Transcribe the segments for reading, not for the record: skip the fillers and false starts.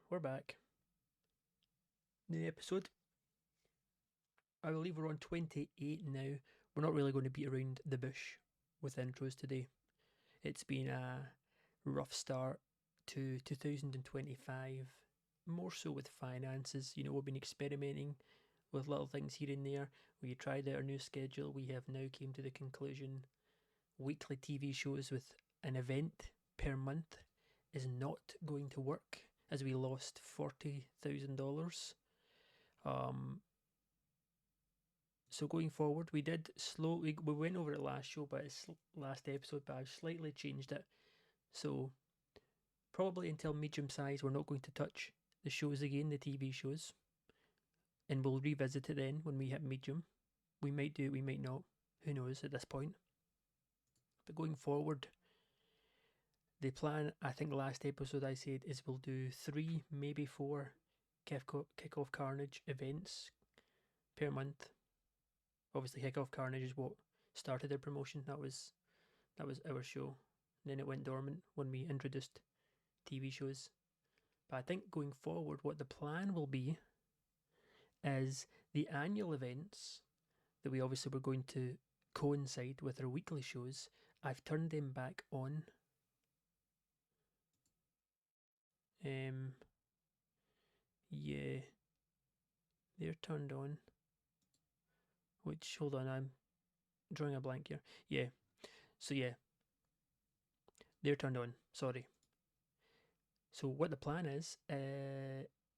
We're back. New episode. I believe we're on 28 now. We're not really going to beat around the bush with intros today. It's been a rough start to 2025, more so with finances. You know, we've been experimenting with little things here and there. We tried out our new schedule. We have now came to the conclusion weekly TV shows with an event per month is not going to work, as we lost $40,000. So going forward, we did slowly. We went over it last show, but it's last episode, but I've slightly changed it. So probably until medium size, we're not going to touch the shows again, the TV shows, and we'll revisit it then when we hit medium. We might do it, we might not. Who knows at this point? But going forward, the plan, I think last episode I said, is we'll do 3, maybe 4 Kickoff Carnage events per month. Obviously, Kickoff Carnage is what started the promotion. That was our show. And then it went dormant when we introduced TV shows. But I think going forward, what the plan will be is the annual events that we obviously were going to coincide with our weekly shows. I've turned them back on. Yeah, they're turned on. Which, hold on, I'm drawing a blank here. Yeah, so yeah, they're turned on. Sorry. So what the plan is,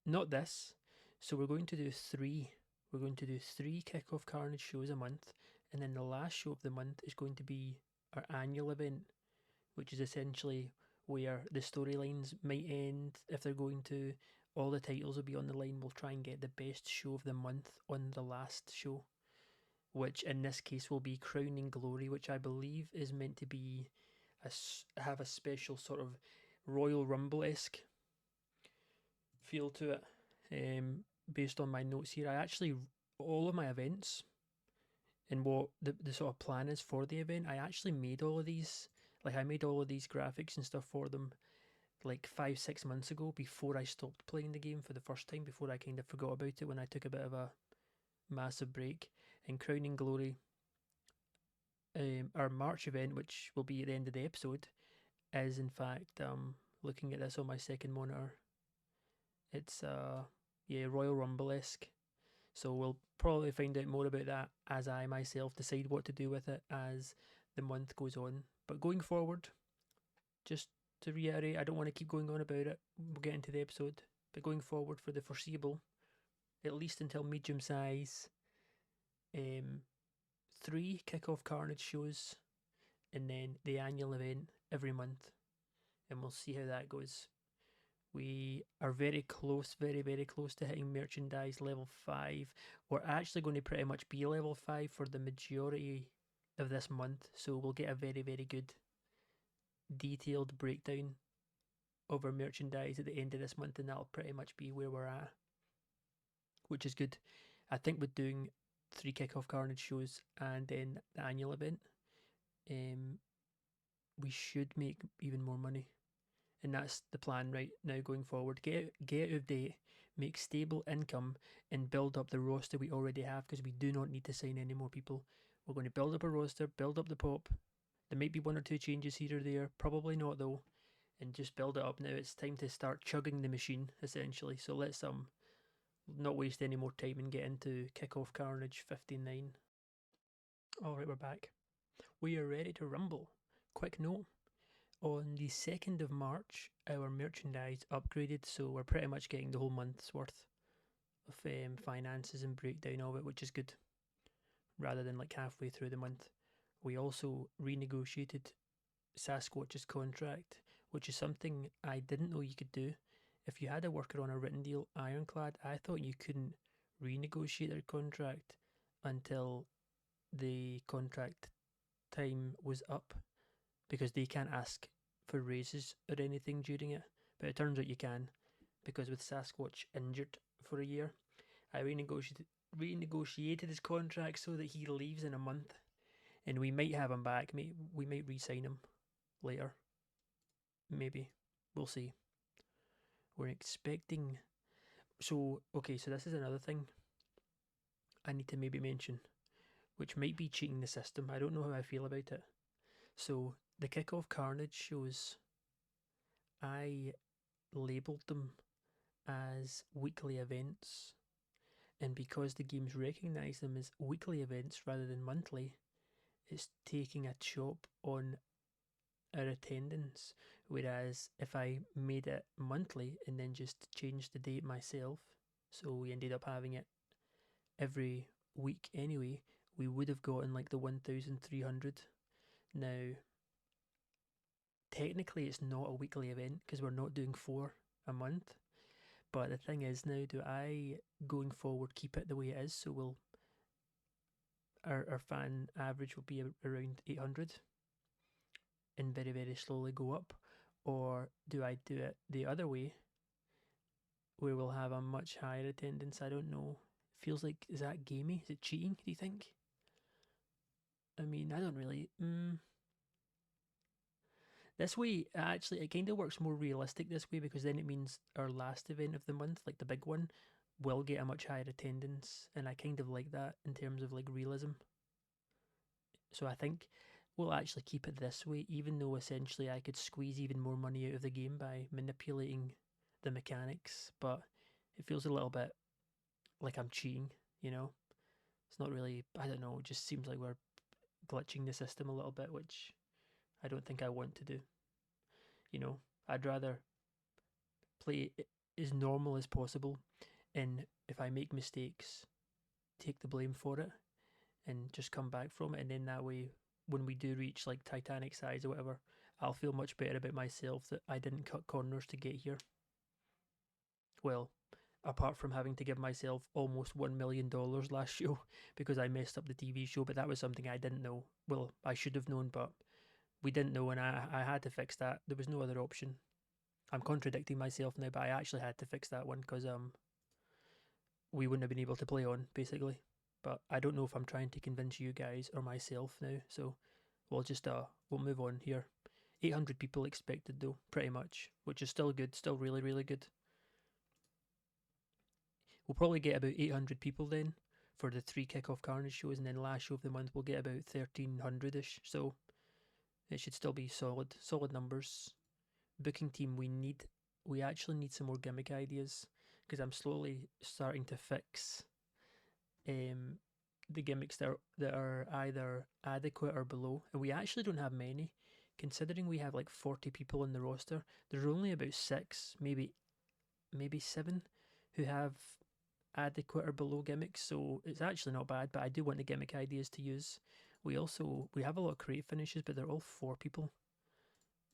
not this. So we're going to do 3. We're going to do 3 Kickoff Carnage shows a month, and then the last show of the month is going to be our annual event, which is essentially where the storylines might end if they're going to. All the titles will be on the line. We'll try and get the best show of the month on the last show, which in this case will be Crowning Glory, which I believe is meant to be have a special sort of Royal Rumble-esque feel to it. Based on my notes here, I actually, all of my events and what the sort of plan is for the event, I actually made all of these. Like, I made all of these graphics and stuff for them like 5-6 months ago, before I stopped playing the game for the first time, before I kind of forgot about it when I took a bit of a massive break. And Crowning Glory, our March event, which will be at the end of the episode, is in fact, looking at this on my second monitor, it's Royal Rumble-esque. So we'll probably find out more about that as I myself decide what to do with it as the month goes on. But going forward, just to reiterate, I don't want to keep going on about it. We'll get into the episode. But going forward, for the foreseeable, at least until medium size, 3 Kickoff Carnage shows, and then the annual event every month, and we'll see how that goes. We are very close, very, very close to hitting merchandise level 5. We're actually going to pretty much be level 5 for the majority of this month, so we'll get a very, very good detailed breakdown of our merchandise at the end of this month, and that'll pretty much be where we're at, which is good. I think with doing 3 Kickoff Carnage shows and then the annual event, we should make even more money. And that's the plan right now going forward. Get out of debt, make stable income, and build up the roster we already have, because we do not need to sign any more people. We're going to build up a roster, build up the pop. There might be 1 or 2 changes here or there, probably not though, and just build it up now. It's time to start chugging the machine, essentially. So let's not waste any more time and get into Kickoff Carnage 59. Alright, we're back. We are ready to rumble. Quick note, on the 2nd of March, our merchandise upgraded, so we're pretty much getting the whole month's worth of finances and breakdown of it, which is good, rather than like halfway through the month. We also renegotiated Sasquatch's contract, which is something I didn't know you could do. If you had a worker on a written deal, Ironclad, I thought you couldn't renegotiate their contract until the contract time was up, because they can't ask for raises or anything during it. But it turns out you can, because with Sasquatch injured for a year, I renegotiated his contract so that he leaves in a month, and we might have him back. We might re-sign him later. maybe. We'll see. We're expecting. So, okay, so this is another thing I need to maybe mention, which might be cheating the system. I don't know how I feel about it. So, the kickoff carnage shows, I labelled them as weekly events, and because the games recognise them as weekly events rather than monthly, it's taking a chop on our attendance. Whereas if I made it monthly and then just changed the date myself, so we ended up having it every week anyway, we would have gotten like the 1,300. Now, technically, it's not a weekly event because we're not doing 4 a month. But the thing is, now, do I going forward keep it the way it is? So we'll our fan average will be around 800 and very, very slowly go up, or do I do it the other way where we'll have a much higher attendance? I don't know. Feels like, is that gamey? Is it cheating, do you think? I mean, I don't really. This way, actually, it kind of works more realistic this way because then it means our last event of the month, like the big one, will get a much higher attendance, and I kind of like that in terms of like realism. So I think we'll actually keep it this way, even though essentially I could squeeze even more money out of the game by manipulating the mechanics, but it feels a little bit like I'm cheating, you know? It's not really, I don't know, it just seems like we're glitching the system a little bit, which I don't think I want to do. You know, I'd rather play it as normal as possible, and if I make mistakes, take the blame for it and just come back from it, and then that way, when we do reach like Titanic size or whatever, I'll feel much better about myself that I didn't cut corners to get here. Well, apart from having to give myself almost $1 million last show because I messed up the TV show, but that was something I didn't know. Well, I should have known, but we didn't know, and I had to fix that. There was no other option. I'm contradicting myself now, but I actually had to fix that one because we wouldn't have been able to play on basically. But I don't know if I'm trying to convince you guys or myself now, so we'll move on here. 800 people expected though, pretty much, which is still good, still really, really good. We'll probably get about 800 people then for the 3 kickoff carnage shows, and then last show of the month we'll get about 1,300 ish. So it should still be solid numbers. Booking team, we actually need some more gimmick ideas because I'm slowly starting to fix the gimmicks that are either adequate or below, and we actually don't have many. Considering we have like 40 people in the roster, there's only about 6, maybe 7, who have adequate or below gimmicks. So it's actually not bad. But I do want the gimmick ideas to use. We have a lot of creative finishes, but they're all 4 people.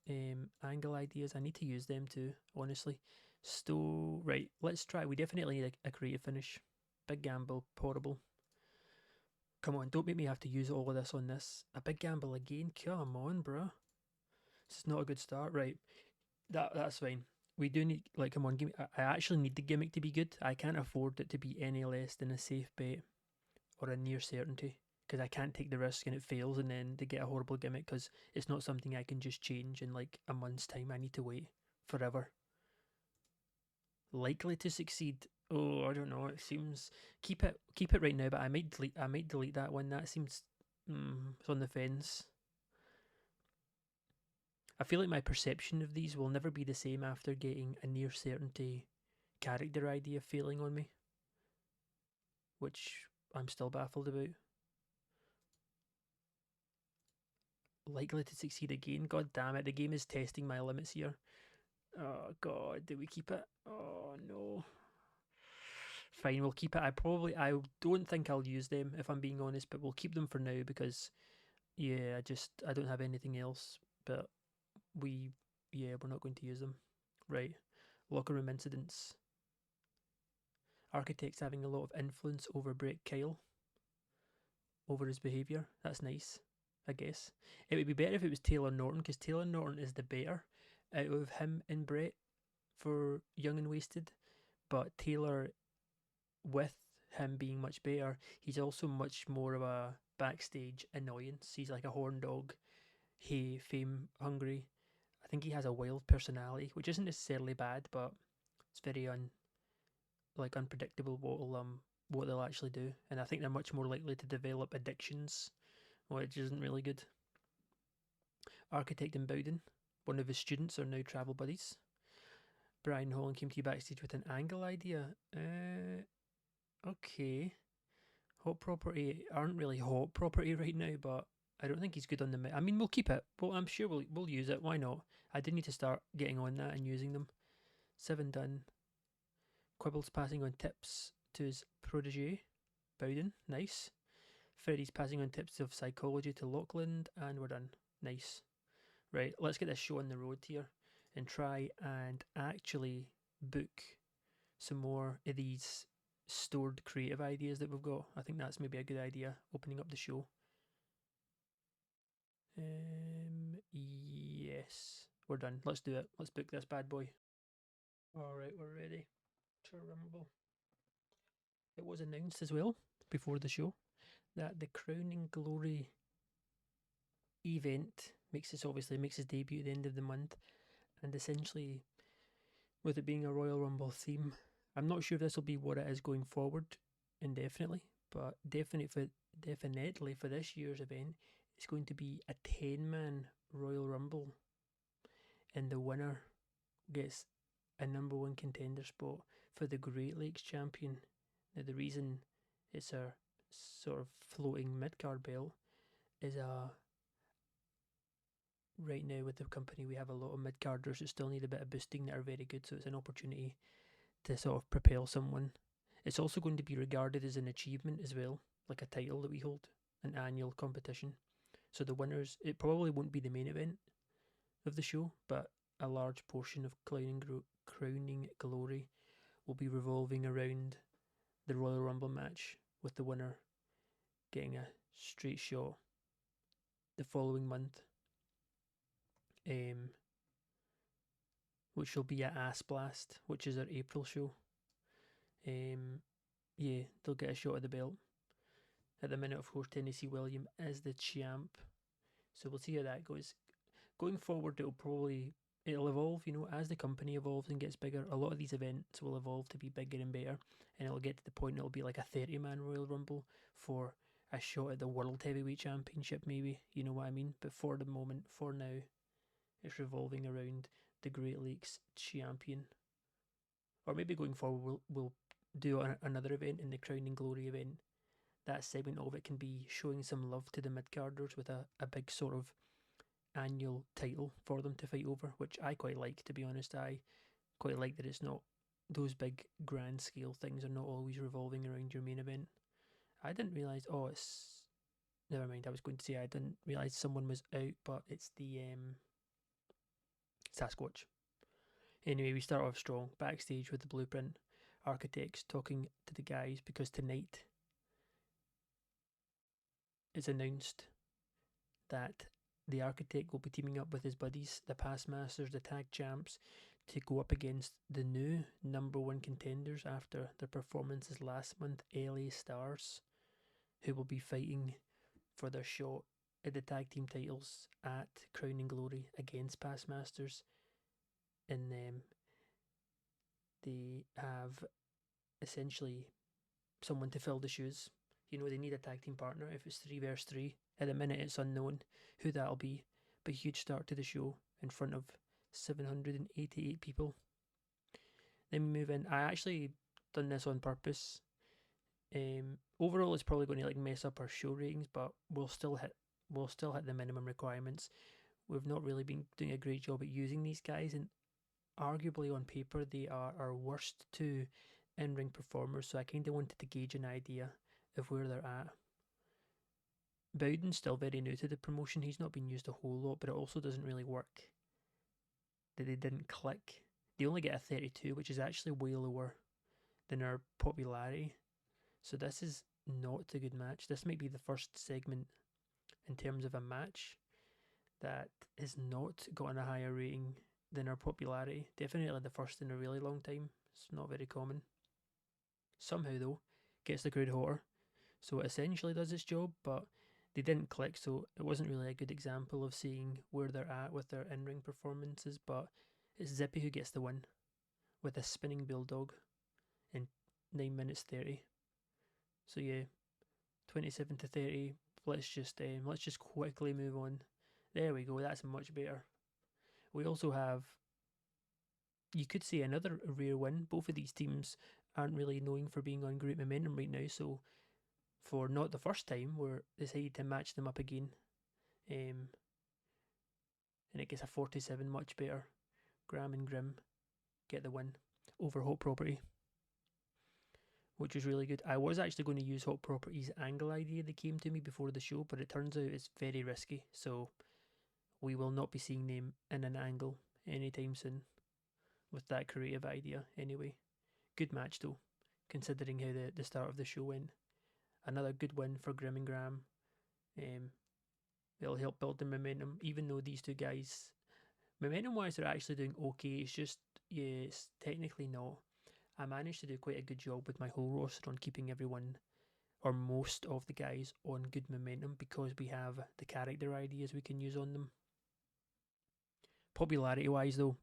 Angle ideas, I need to use them too, honestly. Right, let's try. We definitely need a creative finish. Big gamble, portable. Come on, don't make me have to use all of this on this. A big gamble again? Come on, bruh. This is not a good start. Right, that's fine. We do need, like, come on, give me, I actually need the gimmick to be good. I can't afford it to be any less than a safe bet or a near certainty because I can't take the risk and it fails and then they get a horrible gimmick because it's not something I can just change in like a month's time. I need to wait forever. Likely to succeed. Oh, I don't know. It seems keep it right now, but I might delete that one. That seems it's on the fence. I feel like my perception of these will never be the same after getting a near certainty character idea failing on me, which I'm still baffled about. Likely to succeed again. God damn it, the game is testing my limits here. Oh god, do we keep it? Oh no. Fine, we'll keep it. I don't think I'll use them if I'm being honest, but we'll keep them for now because yeah, I don't have anything else. But we're not going to use them. Right. Locker room incidents. Architect's having a lot of influence over Brett Kyle, over his behaviour. That's nice, I guess. It would be better if it was Taylor Norton because Taylor Norton is the better out of him and Brett for Young and Wasted. But Taylor, with him being much better, he's also much more of a backstage annoyance. He's like a horn dog, hey, fame hungry, I think he has a wild personality, which isn't necessarily bad, but it's very unpredictable what they'll actually do. And I think they're much more likely to develop addictions, which isn't really good. Architect in Bowden, one of his students, are now travel buddies. Brian Holland came to you backstage with an angle idea. Okay. Hot property aren't really hot property right now, but I don't think he's good on the. I mean, we'll keep it. Well, I'm sure we'll use it. Why not? I did need to start getting on that and using them. 7 done. Quibbles passing on tips to his protege, Bowden. Nice. Freddie's passing on tips of psychology to Lachlan, and we're done. Nice. Right, let's get this show on the road here and try and actually book some more of these stored creative ideas that we've got. I think that's maybe a good idea, opening up the show. Yes, we're done. Let's do it. Let's book this bad boy. Alright, we're ready to rumble. It was announced as well before the show that the Crowning Glory event makes its debut at the end of the month, and essentially, with it being a Royal Rumble theme, I'm not sure if this will be what it is going forward indefinitely, but definitely for this year's event, it's going to be a 10-man Royal Rumble, and the winner gets a #1 contender spot for the Great Lakes champion. Now, the reason it's a sort of floating mid-card belt is right now with the company we have a lot of mid-carders that still need a bit of boosting that are very good, so it's an opportunity to sort of propel someone. It's also going to be regarded as an achievement as well, like a title that we hold, an annual competition. So the winners, it probably won't be the main event of the show, but a large portion of Crowning Glory will be revolving around the Royal Rumble match, with the winner getting a straight shot the following month, which will be at Ass Blast, which is our April show. Yeah, they'll get a shot at the belt. At the minute, of course, Tennessee William is the champ, so we'll see how that goes. Going forward, it'll evolve, as the company evolves and gets bigger. A lot of these events will evolve to be bigger and better, and it'll get to the point it'll be like a 30-man Royal Rumble for a shot at the World Heavyweight Championship, maybe, you know what I mean? But for the moment, for now, it's revolving around the Great Lakes champion. Or maybe going forward, we'll do another event in the Crowning Glory event. That segment of it can be showing some love to the mid-carders with a big sort of annual title for them to fight over, which I quite like, to be honest. I quite like that it's not, those big grand scale things are not always revolving around your main event. I didn't realise, never mind, I was going to say I didn't realise someone was out, but it's the Sasquatch. Anyway, we start off strong, backstage with the Blueprint Architects talking to the guys, because tonight it's announced that the Architect will be teaming up with his buddies, the Past Masters, the Tag Champs, to go up against the new #1 contenders after their performances last month, LA Stars, who will be fighting for their shot at the tag team titles at Crowning Glory against Past Masters. And they have essentially someone to fill the shoes. They need a tag team partner. If it's 3 versus 3, at the minute it's unknown who that'll be, but huge start to the show in front of 788 people. Then we move in. I actually done this on purpose. Overall, it's probably going to mess up our show ratings, but we'll still hit the minimum requirements. We've not really been doing a great job at using these guys, and arguably on paper they are our worst 2 in-ring performers, so I kind of wanted to gauge an idea of where they're at. Bowden's still very new to the promotion. He's not been used a whole lot, but it also doesn't really work that they didn't click. They only get a 32, which is actually way lower than our popularity. So this is not a good match. This might be the first segment in terms of a match that has not gotten a higher rating than our popularity. Definitely the first in a really long time. It's not very common. Somehow though, gets the crowd hotter. So it essentially does its job, but they didn't click, so it wasn't really a good example of seeing where they're at with their in-ring performances. But it's Zippy who gets the win with a spinning bulldog in 9 minutes 30. So yeah, 27-30. Let's just quickly move on. There we go. That's much better. We also have, you could say, another rare win. Both of these teams aren't really known for being on great momentum right now, so for not the first time, we're decided to match them up again. And it gets a 47, much better. Graham and Grimm get the win over Hot Property, which was really good. I was actually going to use Hot Property's angle idea that came to me before the show, but it turns out it's very risky, so we will not be seeing them in an angle anytime soon with that creative idea anyway. Good match though, considering how the start of the show went. Another good win for Grimm and Graham. It'll help build the momentum, even though these two guys, momentum wise, they're actually doing okay. It's just, yeah, it's technically not. I managed to do quite a good job with my whole roster on keeping everyone, or most of the guys, on good momentum because we have the character ideas we can use on them. Popularity wise, though,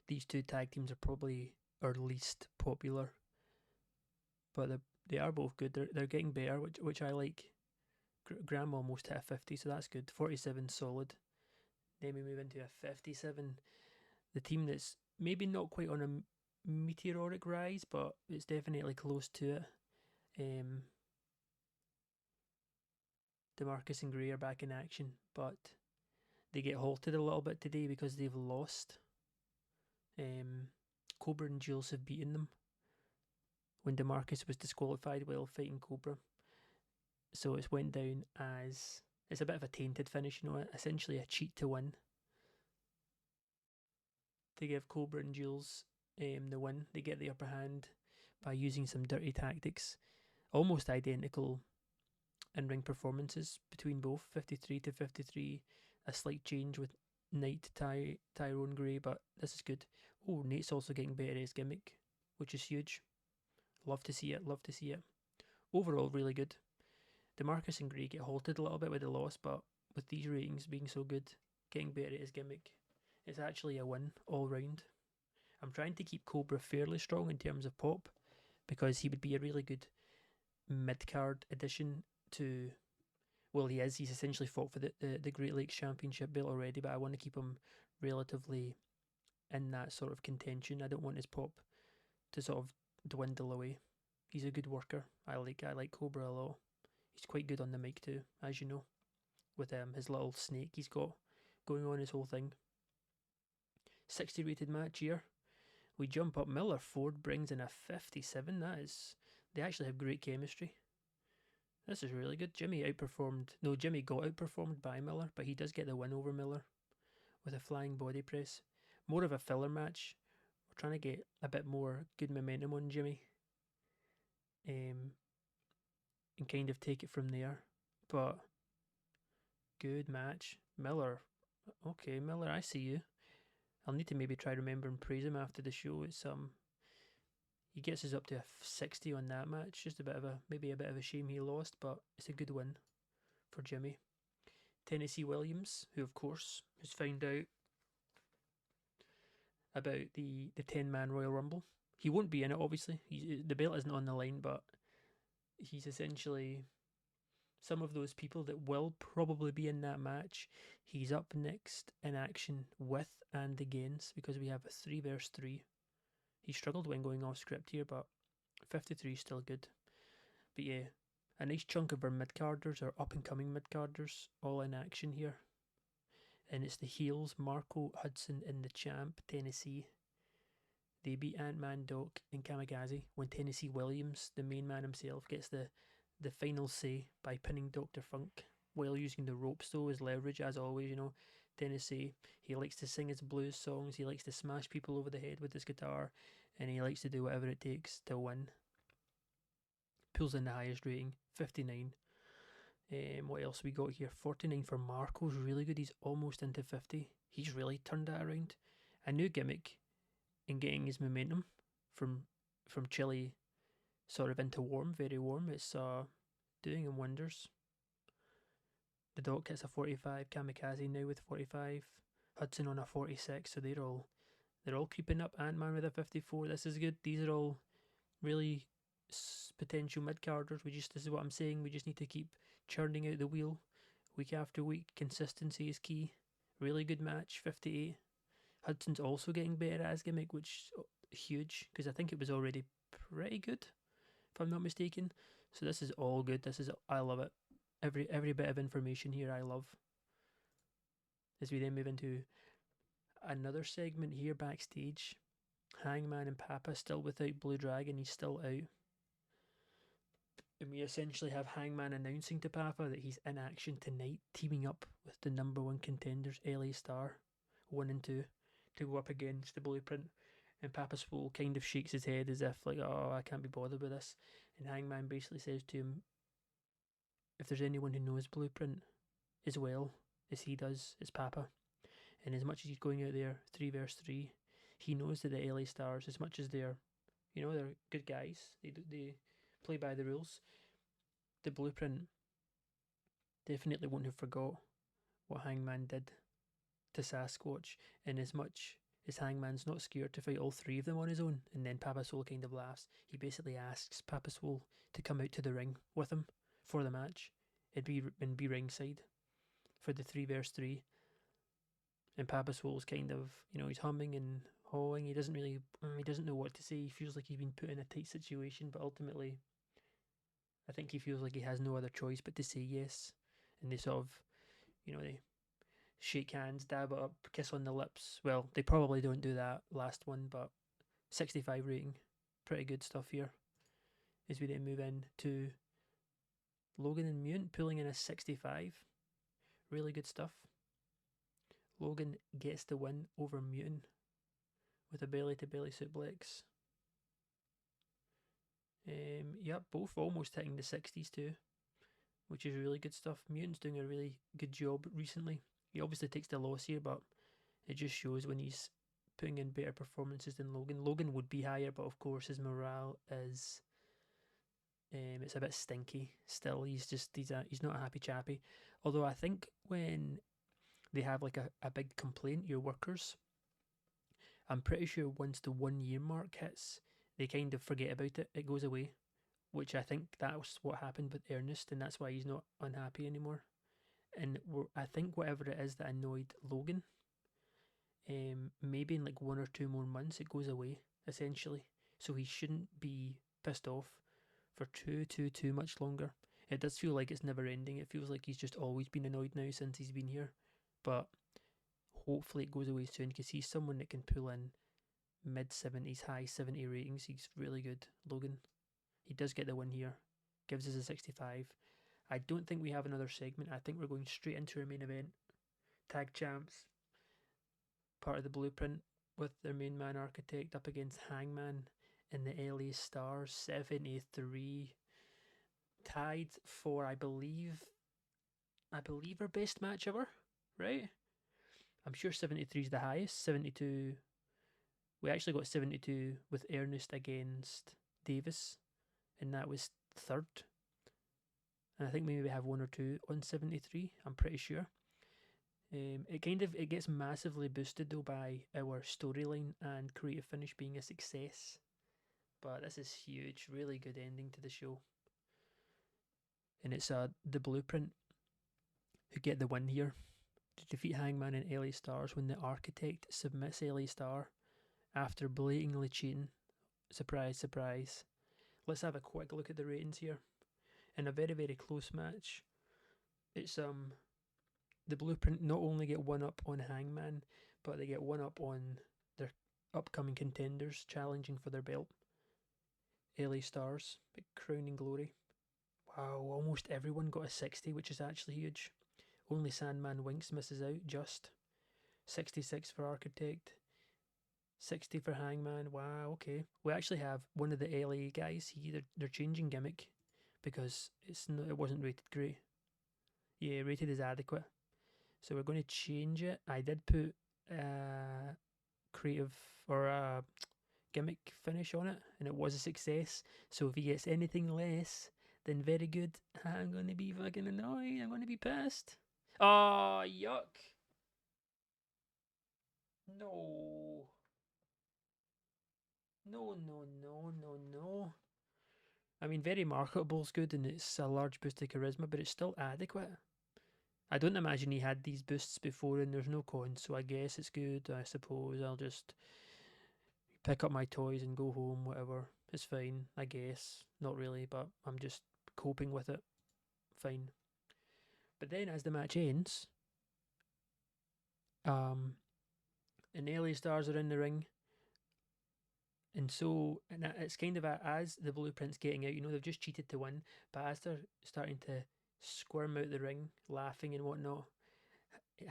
these two tag teams are probably our least popular, but they are both good. They're getting better, which I like. Graham almost hit a 50, so that's good. 47 solid. Then we move into a 57. The team that's maybe not quite on a meteoric rise, but it's definitely close to it. DeMarcus and Gray are back in action, but they get halted a little bit today because they've lost. Cobra and Jules have beaten them when DeMarcus was disqualified while fighting Cobra. So it's went down as, it's a bit of a tainted finish, essentially a cheat to win. To give Cobra and Jules the win. They get the upper hand by using some dirty tactics. Almost identical in-ring performances between both, 53-53. A slight change with Knight, Tyrone Gray, but this is good. Oh, Nate's also getting better at his gimmick, which is huge. Love to see it. Overall, really good. DeMarcus and Gray get halted a little bit with the loss, but with these ratings being so good, getting better at his gimmick, it's actually a win all round. I'm trying to keep Cobra fairly strong in terms of pop, because he would be a really good mid-card addition to, well, he's essentially fought for the Great Lakes Championship belt already, but I want to keep him relatively in that sort of contention. I don't want his pop to sort of dwindle away. He's a good worker. I like Cobra a lot. He's quite good on the mic too, as you know, with his little snake he's got going on, his whole thing. 60 rated match here. We jump up. Miller Ford brings in a 57. They actually have great chemistry. This is really good. Jimmy got outperformed by Miller, but he does get the win over Miller with a flying body press. More of a filler match. We're trying to get a bit more good momentum on Jimmy. And kind of take it from there. But good match. Miller. Okay, Miller, I see you. I'll need to maybe try to remember and praise him after the show. It's he gets us up to a 60 on that match. Just maybe a bit of a shame he lost, but it's a good win for Jimmy. Tennessee Williams, who of course has found out about the 10-man Royal Rumble. He won't be in it, obviously. The belt isn't on the line, but he's essentially some of those people that will probably be in that match. He's up next in action with and against, because we have a 3 versus 3. He struggled when going off script here, but 53 is still good. But yeah, a nice chunk of our mid-carders, our up-and-coming mid-carders, all in action here. And it's the heels, Marco Hudson and the champ, Tennessee. They beat Ant-Man, Doc, and Kamikaze when Tennessee Williams, the main man himself, gets the final say by pinning Dr. Funk while using the ropes though as leverage, as always. Tennessee, he likes to sing his blues songs, he likes to smash people over the head with his guitar, and he likes to do whatever it takes to win. Pulls in the highest rating, 59. What else we got here? 49 for Marco's really good. He's almost into 50. He's really turned that around. A new gimmick in getting his momentum from chilly sort of into warm, very warm. It's doing him wonders. The Doc hits a 45. Kamikaze now with 45. Hudson on a 46. So they're all creeping up. Ant-Man with a 54. This is good. These are all really potential mid-carders. This is what I'm saying. We just need to keep churning out the wheel week after week. Consistency is key. Really good match. 58. Hudson's also getting better as gimmick, which is huge because I think it was already pretty good, if I'm not mistaken. So this is all good. I love it. Every bit of information here I love. As we then move into another segment here backstage. Hangman and Papa still without Blue Dragon. He's still out. And we essentially have Hangman announcing to Papa that he's in action tonight, teaming up with the number one contenders, LA Star 1 and 2, to go up against the Blueprint. And Papa Swole kind of shakes his head as if like, oh, I can't be bothered with this. And Hangman basically says to him, if there's anyone who knows Blueprint as well as he does, it's Papa. And as much as he's going out there 3v3, he knows that the LA Stars, as much as they're good guys, they play by the rules. The Blueprint definitely won't have forgot what Hangman did to Sasquatch, and as much as Hangman's not scared to fight all three of them on his own, and then Papa Swole kind of laughs, he basically asks Papa Swole to come out to the ring with him for the match and be ringside for the 3v3. And Papa Swole's kind of, he's humming and hawing. He doesn't know what to say. He feels like he's been put in a tight situation, but ultimately, I think he feels like he has no other choice but to say yes. And they sort of, they shake hands, dab it up, kiss on the lips. Well, they probably don't do that last one, but 65 rating. Pretty good stuff here. As we then move in to Logan and Mutant pulling in a 65. Really good stuff. Logan gets the win over Mutant with a belly-to-belly suplex. Yep, both almost hitting the 60s too, which is really good stuff. Mutant's doing a really good job recently. He obviously takes the loss here, but it just shows when he's putting in better performances than Logan. Logan would be higher, but of course his morale is it's a bit stinky still. He's not a happy chappy. Although I think when they have like a big complaint, your workers, I'm pretty sure once the 1 year mark hits, they kind of forget about it. It goes away, which I think that's what happened with Ernest, and that's why he's not unhappy anymore. And I think whatever it is that annoyed Logan, maybe in like 1 or 2 more months it goes away essentially. So he shouldn't be pissed off for too much longer. It does feel like it's never ending. It feels like he's just always been annoyed now since he's been here. But hopefully it goes away soon because he's someone that can pull in mid 70s, high 70 ratings. He's really good, Logan. He does get the win here. Gives us a 65. I don't think we have another segment. I think we're going straight into our main event. Tag champs. Part of the Blueprint with their main man Architect up against Hangman and the LA Stars. 73. Tied for, I believe our best match ever, right? I'm sure 73 is the highest. 72. We actually got 72 with Ernest against Davis, and that was third. And I think maybe we have 1 or 2 on 73. I'm pretty sure. It gets massively boosted though by our storyline and creative finish being a success. But this is huge. Really good ending to the show. And it's the Blueprint who get the win here to defeat Hangman and LA Stars when the Architect submits LA Star after blatantly cheating. Surprise, surprise. Let's have a quick look at the ratings here. In a very, very close match, it's the Blueprint not only get one up on Hangman, but they get one up on their upcoming contenders challenging for their belt. LA Stars, big crowning glory. Wow, almost everyone got a 60, which is actually huge. Only Sandman Winks misses out, just 66 for Architect, 60 for Hangman. Wow, okay. We actually have one of the LA guys. They're changing gimmick because it wasn't rated great. Yeah, rated as adequate. So we're going to change it. I did put creative or a gimmick finish on it, and it was a success. So if he gets anything less then very good. I'm gonna be fucking annoyed. I'm gonna be pissed. Oh, yuck. No. No, no, no, no, no. I mean, very marketable is good and it's a large boost of charisma, but it's still adequate. I don't imagine he had these boosts before and there's no cons, so I guess it's good. I suppose I'll just pick up my toys and go home, whatever. It's fine, I guess. Not really, but I'm just coping with it. Fine. But then as the match ends, um, and the LA Stars are in the ring, and so and it's kind of as the Blueprint's getting out, they've just cheated to win, but as they're starting to squirm out the ring, laughing and whatnot,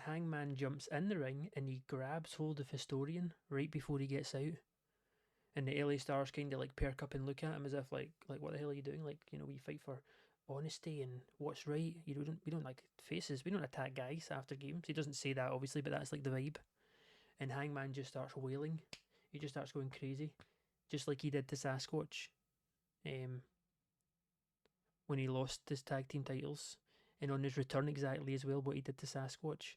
Hangman jumps in the ring and he grabs hold of Historian right before he gets out. And the LA Stars kind of like perk up and look at him as if like what the hell are you doing? Like, we fight for honesty and what's right. We don't like faces. We don't attack guys after games. He doesn't say that obviously, but that's like the vibe. And Hangman just starts wailing. He just starts going crazy, just like he did to Sasquatch, um, when he lost his tag team titles, and on his return exactly as well what he did to Sasquatch.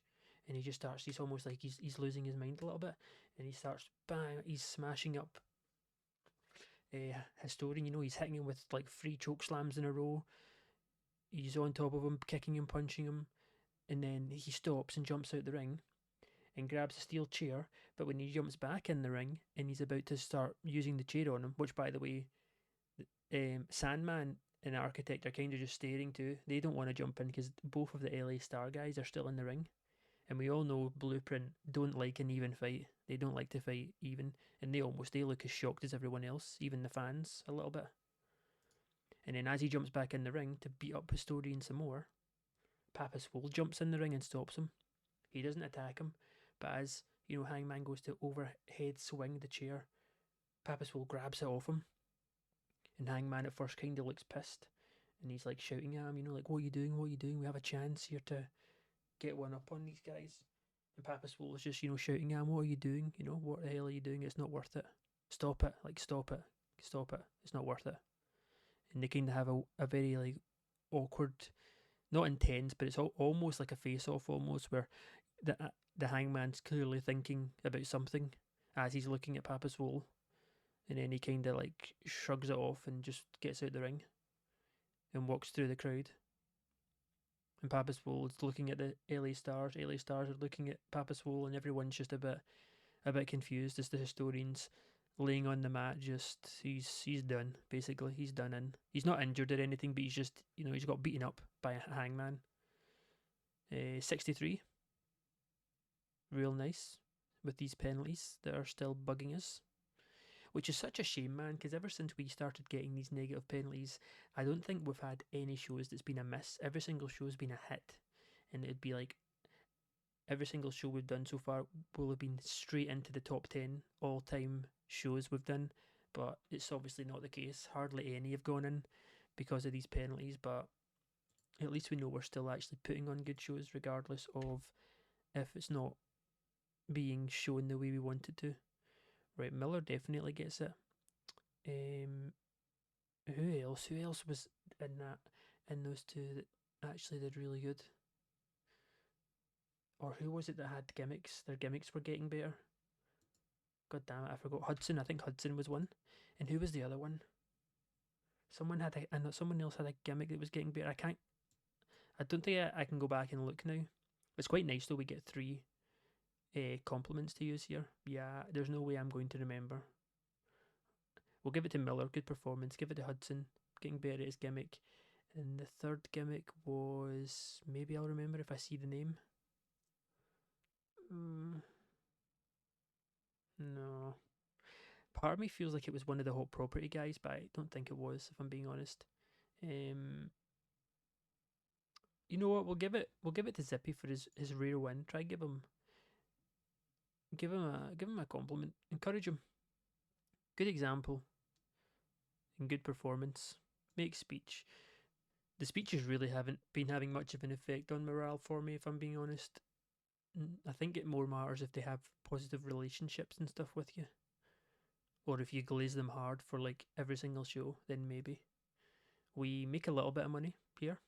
And he just starts. He's almost like he's losing his mind a little bit, and he starts bang. He's smashing up Historian. He's hitting him with like 3 choke slams in a row. He's on top of him, kicking him, punching him, and then he stops and jumps out the ring and grabs a steel chair. But when he jumps back in the ring and he's about to start using the chair on him, which by the way, Sandman and Architect are kind of just staring too. They don't want to jump in because both of the LA Star guys are still in the ring. And we all know Blueprint don't like an even fight. They don't like to fight even. And they look as shocked as everyone else, even the fans, a little bit. And then as he jumps back in the ring to beat up Historian some more, Papa Swole jumps in the ring and stops him. He doesn't attack him, but as Hangman goes to overhead swing the chair, Papa Swole grabs it off him. And Hangman at first kind of looks pissed, and he's like shouting at him, like, "What are you doing? What are you doing? We have a chance here to get one up on these guys." And Papa Swole is just shouting at him, "What are you doing? What the hell are you doing? It's not worth it. Stop it! Like stop it! Stop it! It's not worth it." And they kind of have a very like awkward, not intense, but it's almost like a face-off, almost where the Hangman's clearly thinking about something as he's looking at Papa Swole, and then he kind of like shrugs it off and just gets out the ring and walks through the crowd. And Papa Swole is looking at the LA Stars. LA Stars are looking at Papa Swole, and everyone's just a bit confused as the Historians laying on the mat. Just he's done. Basically, he's done in. He's not injured or anything, but he's just he's got beaten up by a Hangman. 63, real nice with these penalties that are still bugging us. Which is such a shame, man, because ever since we started getting these negative penalties, I don't think we've had any shows that's been a miss. Every single show has been a hit. And it'd be like every single show we've done so far will have been straight into the top 10 all-time shows we've done. But it's obviously not the case. Hardly any have gone in because of these penalties. But at least we know we're still actually putting on good shows regardless of if it's not being shown the way we want it to. Right, Miller definitely gets it. Who else? Who else was in those two that actually did really good? Or who was it that had gimmicks? Their gimmicks were getting better. God damn it, I forgot. Hudson. I think Hudson was one. And who was the other one? Someone else had a gimmick that was getting better. I don't think I can go back and look now. It's quite nice though. We get 3 compliments to use here. Yeah, there's no way I'm going to remember. We'll give it to Miller, good performance. Give it to Hudson, getting better at his gimmick. And the third gimmick was, maybe I'll remember if I see the name. No. Part of me feels like it was one of the Hot Property guys, but I don't think it was, if I'm being honest. You know what? We'll give it to Zippy for his rare win. Try give him a compliment. Encourage him. Good example and good performance. Make speech. The speeches really haven't been having much of an effect on morale for me, if I'm being honest. I think it more matters if they have positive relationships and stuff with you. Or if you glaze them hard for like every single show, then maybe. We make a little bit of money here,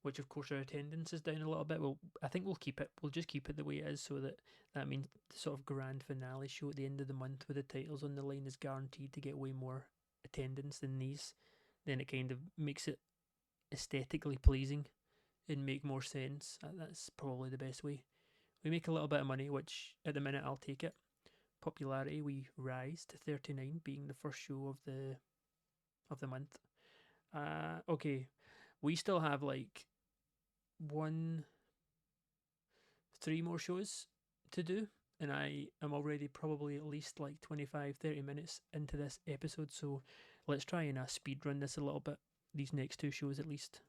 which of course our attendance is down a little bit. Well, I think we'll keep it. We'll just keep it the way it is, so that means the sort of grand finale show at the end of the month with the titles on the line is guaranteed to get way more attendance than these. Then it kind of makes it aesthetically pleasing and make more sense. That's probably the best way. We make a little bit of money, which at the minute I'll take it. Popularity, we rise to 39, being the first show of the month. Okay, we still have like one, three more shows to do, and I am already probably at least like 25, 30 minutes into this episode. So let's try and speed run this a little bit. These next two shows at least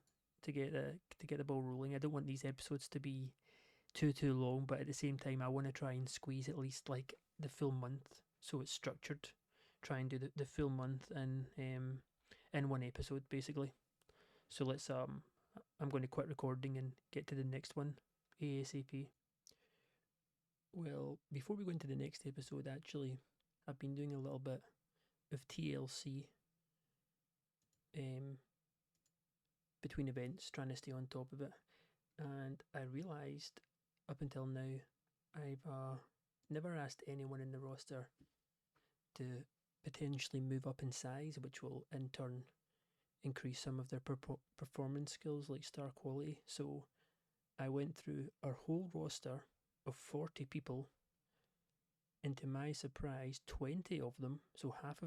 to get the ball rolling. I don't want these episodes to be too long, but at the same time, I want to try and squeeze at least like the full month, so it's structured. Try and do the full month in one episode basically. So let's I'm going to quit recording and get to the next one ASAP. Well, before we go into the next episode, actually, I've been doing a little bit of TLC um, between events, trying to stay on top of it. And I realised up until now, I've never asked anyone in the roster to potentially move up in size, which will in turn increase some of their performance skills like star quality. So I went through our whole roster of 40 people, and to my surprise, 20 of them, so half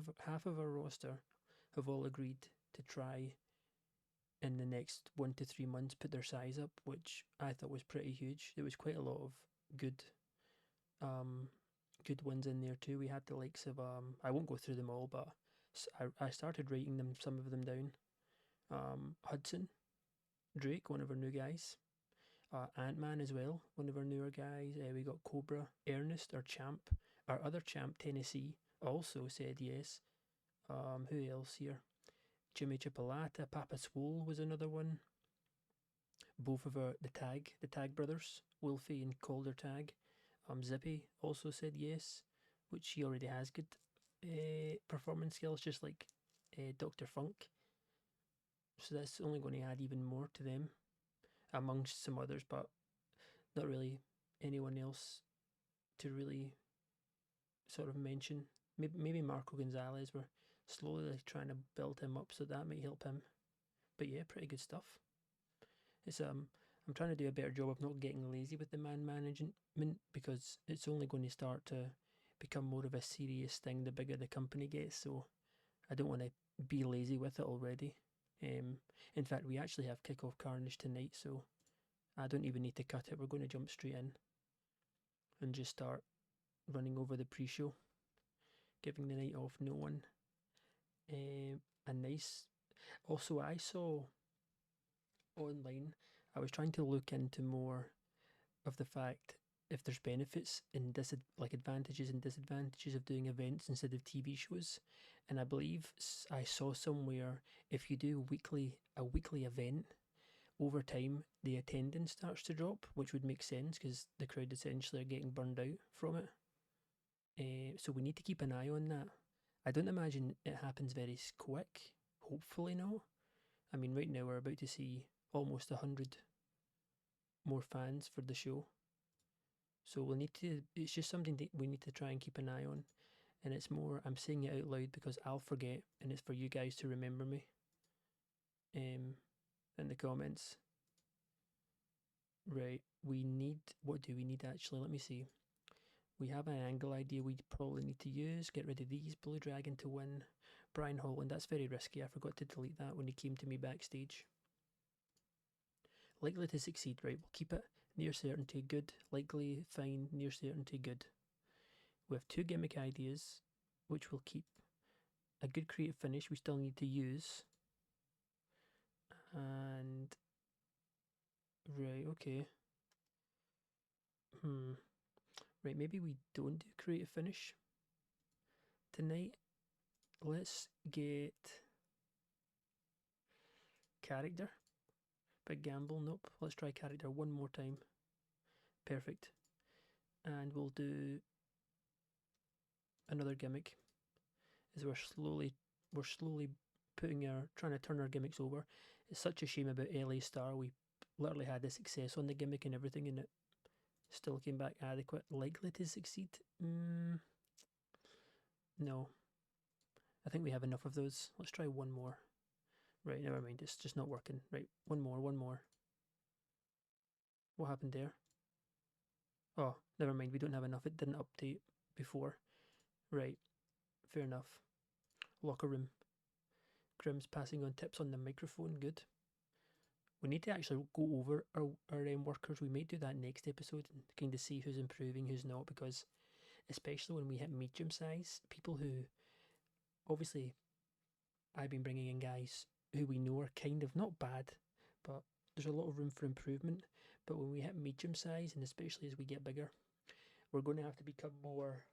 of our roster, have all agreed to try in the next 1 to 3 months put their size up, which I thought was pretty huge. There was quite a lot of good good ones in there too. We had the likes of I won't go through them all, but I started writing some of them down. Hudson, Drake, one of our new guys. Ant-Man as well, one of our newer guys. We got Cobra, Ernest, our champ. Our other champ, Tennessee, also said yes. Who else here? Jimmy Chipolata, Papa Swole was another one. Both of the Tag brothers, Wolfie and Calder Tag. Zippy also said yes, which he already has good performance skills, just like Dr. Funk. So that's only going to add even more to them, amongst some others, but not really anyone else to really sort of mention. Maybe Marco Gonzalez. We're slowly trying to build him up, so that might help him. But yeah, pretty good stuff. It's I'm trying to do a better job of not getting lazy with the man management, because it's only going to start to become more of a serious thing the bigger the company gets. So I don't want to be lazy with it already. In fact, we actually have Kickoff Carnage tonight, so I don't even need to cut it. We're going to jump straight in and just start running over the pre-show, giving the night off no one. A nice. Also, I saw online, I was trying to look into more of the fact if there's benefits and like advantages and disadvantages of doing events instead of TV shows. And I believe I saw somewhere if you do a weekly event, over time the attendance starts to drop, which would make sense because the crowd essentially are getting burned out from it. So we need to keep an eye on that. I don't imagine it happens very quick. Hopefully not. I mean, right now we're about to see almost 100 more fans for the show. So we'll need to, it's just something that we need to try and keep an eye on. And it's more, I'm saying it out loud because I'll forget, and it's for you guys to remember me in the comments. Right, what do we need actually? Let me see. We have an angle idea we probably need to use. Get rid of these. Blue Dragon to win. Brian Holland, that's very risky. I forgot to delete that when he came to me backstage. Likely to succeed, right, we'll keep it. Near certainty, good. Likely, fine. Near certainty, good. We have two gimmick ideas, which we'll keep. A good creative finish we still need to use. And... right, okay. Right, maybe we don't do creative finish tonight. Let's get... character. Big gamble, nope. Let's try character one more time. Perfect. And we'll do another gimmick as we're slowly trying to turn our gimmicks over. It's such a shame about LA Star. We literally had the success on the gimmick and everything, and it still came back adequate. Likely to succeed? No. I think we have enough of those. Let's try one more. Right, never mind. It's just not working. Right, one more. What happened there? Oh, never mind. We don't have enough. It didn't update before. Right, fair enough. Locker room. Grim's passing on tips on the microphone. Good. We need to actually go over our workers. We might do that next episode and kind of see who's improving, who's not, because especially when we hit medium size, people who obviously I've been bringing in guys who we know are kind of not bad, but there's a lot of room for improvement. But when we hit medium size, and especially as we get bigger, we're going to have to become more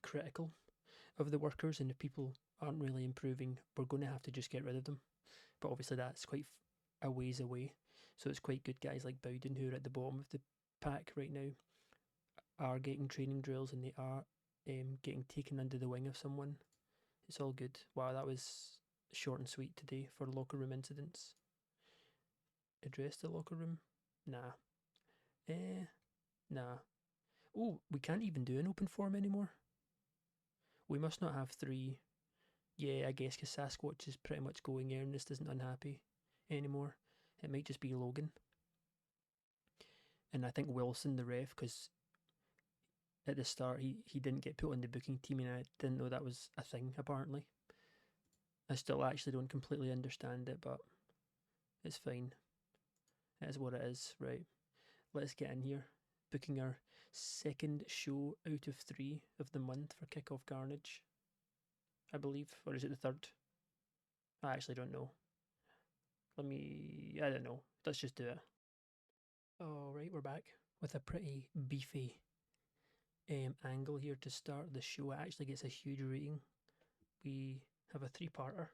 critical of the workers, and if people aren't really improving, we're going to have to just get rid of them. But obviously that's quite a ways away, so it's quite good. Guys like Bowden, who are at the bottom of the pack right now, are getting training drills, and they are getting taken under the wing of someone. It's all good. Wow, that was short and sweet today for locker room incidents. Address the locker room? Nah. Nah. Oh, we can't even do an open forum anymore. We must not have 3. Yeah, I guess because Sasquatch is pretty much going. Ernest isn't unhappy anymore. It might just be Logan. And I think Wilson, the ref, because at the start he didn't get put on the booking team, and I didn't know that was a thing, apparently. I still actually don't completely understand it, but it's fine. It is what it is. Right, let's get in here. Booking our second show out of 3 of the month for Kickoff Carnage, I believe. Or is it the third? I actually don't know. I don't know. Let's just do it. Alright, we're back with a pretty beefy angle here to start the show. It actually gets a huge rating. We have a 3-parter.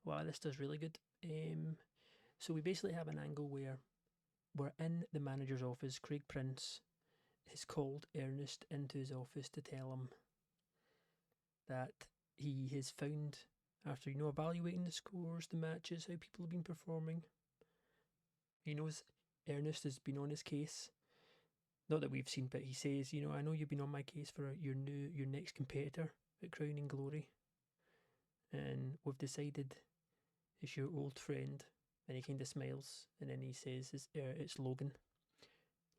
Wow, this does really good. So we basically have an angle where we're in the manager's office. Craig Prince has called Ernest into his office to tell him that he has found, after evaluating the scores, the matches, how people have been performing, he knows Ernest has been on his case. Not that we've seen, but he says, I know you've been on my case for your next competitor at Crowning Glory, and we've decided it's your old friend. And he kind of smiles, and then he says, it's Logan.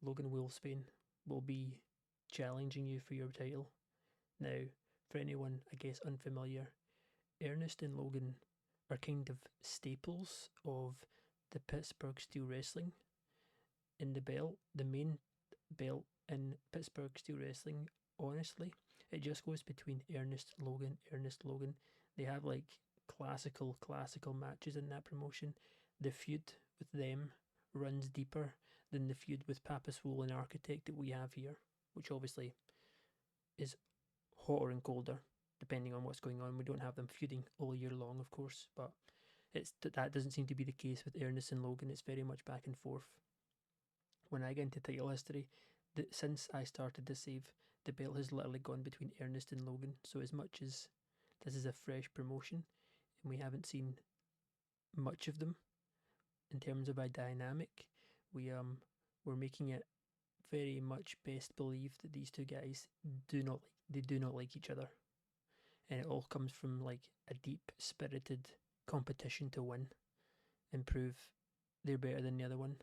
Logan Wolfsbane will be challenging you for your title. Now, for anyone, I guess, unfamiliar, Ernest and Logan are kind of staples of the Pittsburgh Steel Wrestling. In the main belt in Pittsburgh Steel Wrestling, honestly, it just goes between Ernest Logan. They have like classical matches in that promotion. The feud with them runs deeper than the feud with Papa Swole and Architect that we have here, which obviously is hotter and colder depending on what's going on. We don't have them feuding all year long, of course, but that doesn't seem to be the case with Ernest and Logan. It's very much back and forth. When I get into title history, since I started to save, the belt has literally gone between Ernest and Logan. So as much as this is a fresh promotion and we haven't seen much of them in terms of a dynamic, we're making it very much best believed that these two guys do not like each other, and it all comes from like a deep spirited competition to win and prove they're better than the other one.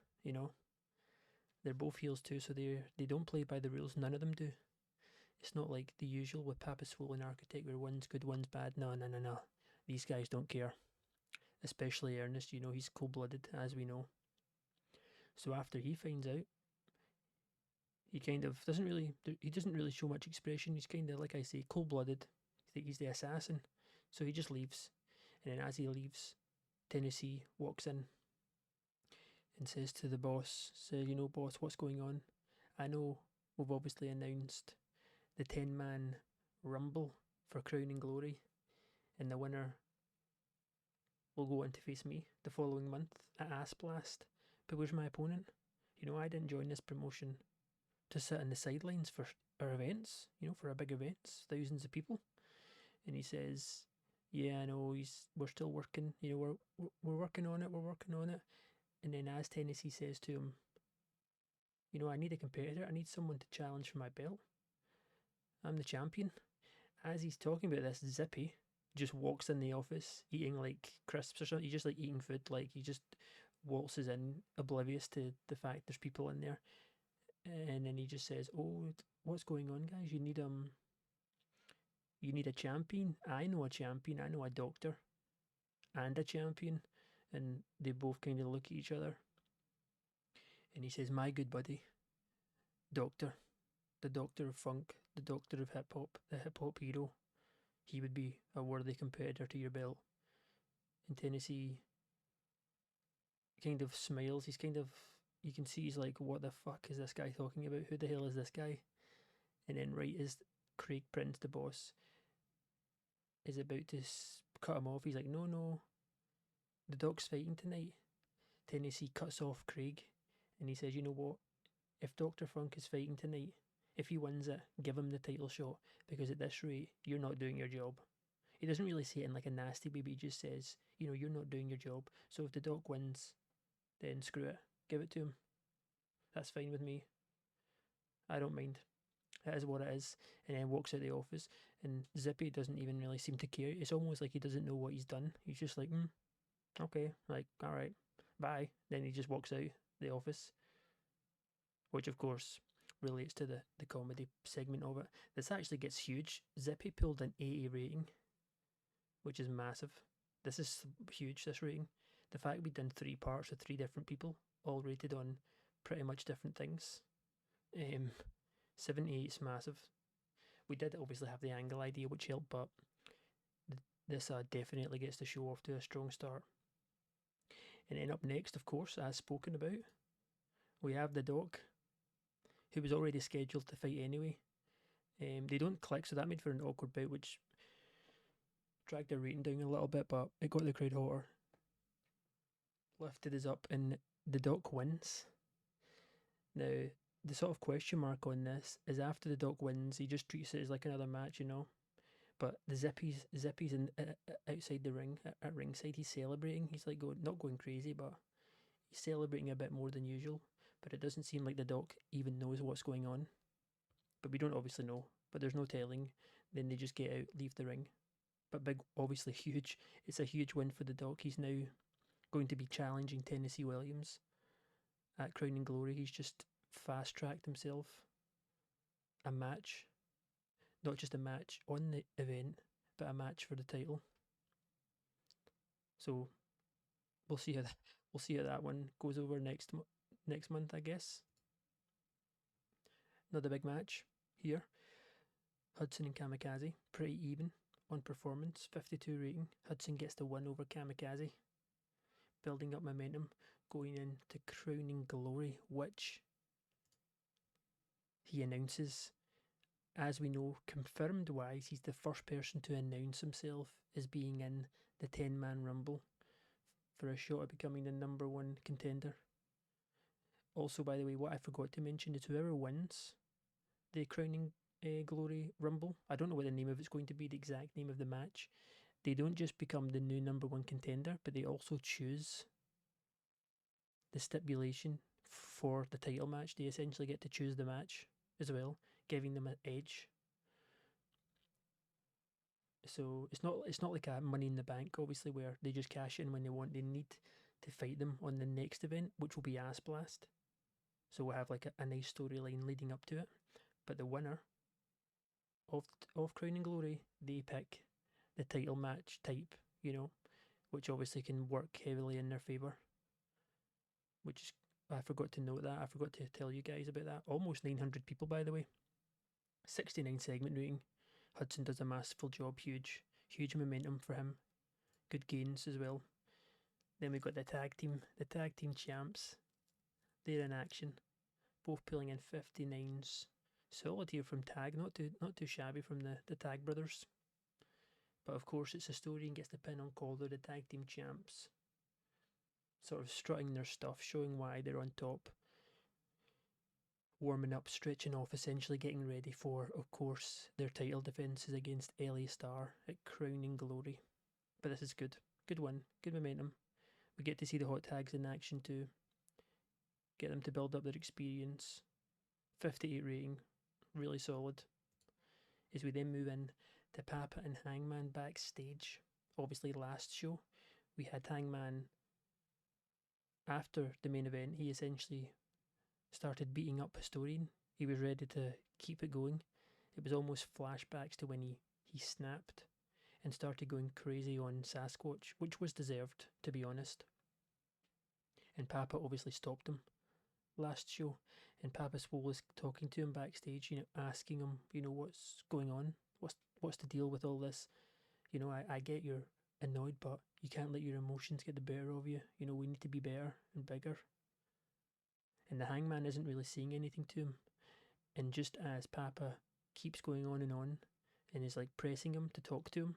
They're both heels too, so they don't play by the rules. None of them do. It's not like the usual with Papa Swole and Architect where one's good, one's bad. No. These guys don't care. Especially Ernest, he's cold-blooded, as we know. So after he finds out, he kind of doesn't really show much expression. He's kind of, like I say, cold-blooded. He's the assassin. So he just leaves. And then as he leaves, Tennessee walks in and says to the boss, boss, what's going on? I know we've obviously announced the 10-man Rumble for Crowning Glory, and the winner will go on to face me the following month at Ass Blast. But where's my opponent? I didn't join this promotion to sit on the sidelines for our events, for our big events, thousands of people. And he says, yeah, I know, we're still working, we're working on it, we're working on it. And then as Tennessee says to him, I need a competitor, I need someone to challenge for my belt. I'm the champion. As he's talking about this, Zippy just walks in the office eating like crisps or something. He's just like eating food, like he just waltzes in, oblivious to the fact there's people in there. And then he just says, "Oh, what's going on, guys? You need a champion. I know a champion. I know a doctor and a champion." And they both kind of look at each other. And he says, "My good buddy, Doctor, the Doctor of Funk, the Doctor of Hip Hop, the hip hop hero. He would be a worthy competitor to your belt." And Tennessee kind of smiles. He's kind of, you can see he's like, "What the fuck is this guy talking about? Who the hell is this guy?" And then, right as Craig Prince, the boss, is about to cut him off, he's like, "No, no, the Doc's fighting tonight." Tennessee cuts off Craig and he says, "You know what? If Dr. Funk is fighting tonight, if he wins it, give him the title shot, because at this rate, you're not doing your job." He doesn't really say it in like a nasty way, but he just says, "You're not doing your job. So if the Doc wins, then screw it. Give it to him. That's fine with me. I don't mind. It is what it is." And then walks out the office, and Zippy doesn't even really seem to care. It's almost like he doesn't know what he's done. He's just like, okay, like, all right, bye. Then he just walks out the office, which of course relates to the comedy segment of it. This actually gets huge. Zippy pulled an 80 rating, which is massive. This is huge, this rating. The fact we've done 3 parts with 3 different people, all rated on pretty much different things. 78 is massive. We did obviously have the angle idea, which helped, but this definitely gets the show off to a strong start. And then up next, of course, as spoken about, we have the Doc, who was already scheduled to fight anyway. They don't click, so that made for an awkward bout, which dragged their rating down a little bit, but it got the crowd hotter. Lifted us up, and the Doc wins. Now, the sort of question mark on this is, after the Doc wins, he just treats it as like another match, But the Zippy's in outside the ring at ringside. He's celebrating. He's like not going crazy, but he's celebrating a bit more than usual. But it doesn't seem like the Doc even knows what's going on. But we don't obviously know. But there's no telling. Then they just get out, leave the ring. But big, obviously huge. It's a huge win for the Doc. He's now going to be challenging Tennessee Williams at Crown and Glory. He's just fast tracked himself a match, not just a match on the event, but a match for the title. So we'll see how that one goes over next month, I guess. Another big match here. Hudson and Kamikaze, pretty even on performance, 52 rating. Hudson gets the win over Kamikaze, building up momentum going into Crowning Glory, which he announces, as we know, confirmed wise, he's the first person to announce himself as being in the 10-man Rumble for a shot at becoming the number 1 contender. Also, by the way, what I forgot to mention is whoever wins the Crowning Glory Rumble, I don't know what the name of it's going to be, the exact name of the match, they don't just become the new number 1 contender, but they also choose the stipulation for the title match. They essentially get to choose the match as well, giving them an edge. So it's not like a Money in the Bank, obviously, where they just cash in when they want. They need to fight them on the next event, which will be Ass Blast. So we'll have like a nice storyline leading up to it. But the winner of Crown and Glory, they pick the title match type, which obviously can work heavily in their favour. Which is, I forgot to note that. I forgot to tell you guys about that. Almost 900 people, by the way. 69 segment rating. Hudson does a masterful job. Huge momentum for him. Good gains as well. Then we've got the tag team champs. They're in action, both pulling in 59s. Solid here from Tag, not too shabby from the Tag brothers. But of course, it's Historian gets the pin on Calder, the tag team champs, sort of strutting their stuff, showing why they're on top, warming up, stretching off, essentially getting ready for, of course, their title defences against LA Star at Crowning Glory. But this is good. Good win. Good momentum. We get to see the hot tags in action too. Get them to build up their experience. 58 rating. Really solid. As we then move in to Papa and Hangman backstage. Obviously, last show, we had Hangman after the main event. He essentially started beating up Historian. He was ready to keep it going. It was almost flashbacks to when he snapped and started going crazy on Sasquatch, which was deserved, to be honest. And Papa obviously stopped him last show. And Papa Swole was talking to him backstage, asking him, what's going on? What's the deal with all this? I get you're annoyed, but you can't let your emotions get the better of you. We need to be better and bigger. And the Hangman isn't really saying anything to him. And just as Papa keeps going on and is like pressing him to talk to him,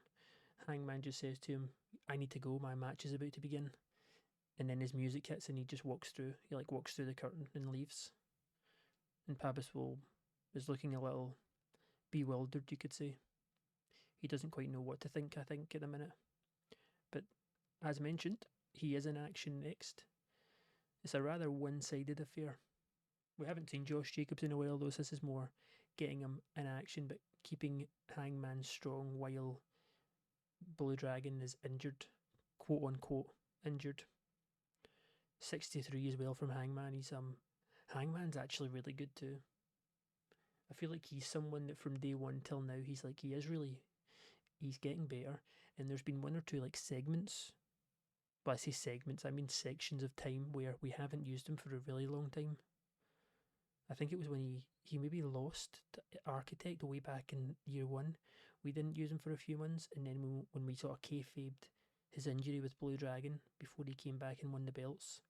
Hangman just says to him, I need to go, my match is about to begin. And then his music hits and he just walks through. He walks through the curtain and leaves. And Papa Swole is looking a little bewildered, you could say. He doesn't quite know what to think, I think, at the minute. But as mentioned, he is in action next. It's a rather one-sided affair. We haven't seen Josh Jacobs in a while, though, so this is more getting him in action, but keeping Hangman strong while Blue Dragon is injured, quote-unquote injured. 63 as well from Hangman. Hangman's actually really good too. I feel like he's someone that from day one till now, he's getting better. And there's been one or two segments. But I say segments, I mean sections of time where we haven't used him for a really long time. I think it was when he maybe lost to Architect way back in year one. We didn't use him for a few months, and then when we sort of kayfabed his injury with Blue Dragon before he came back and won the belts,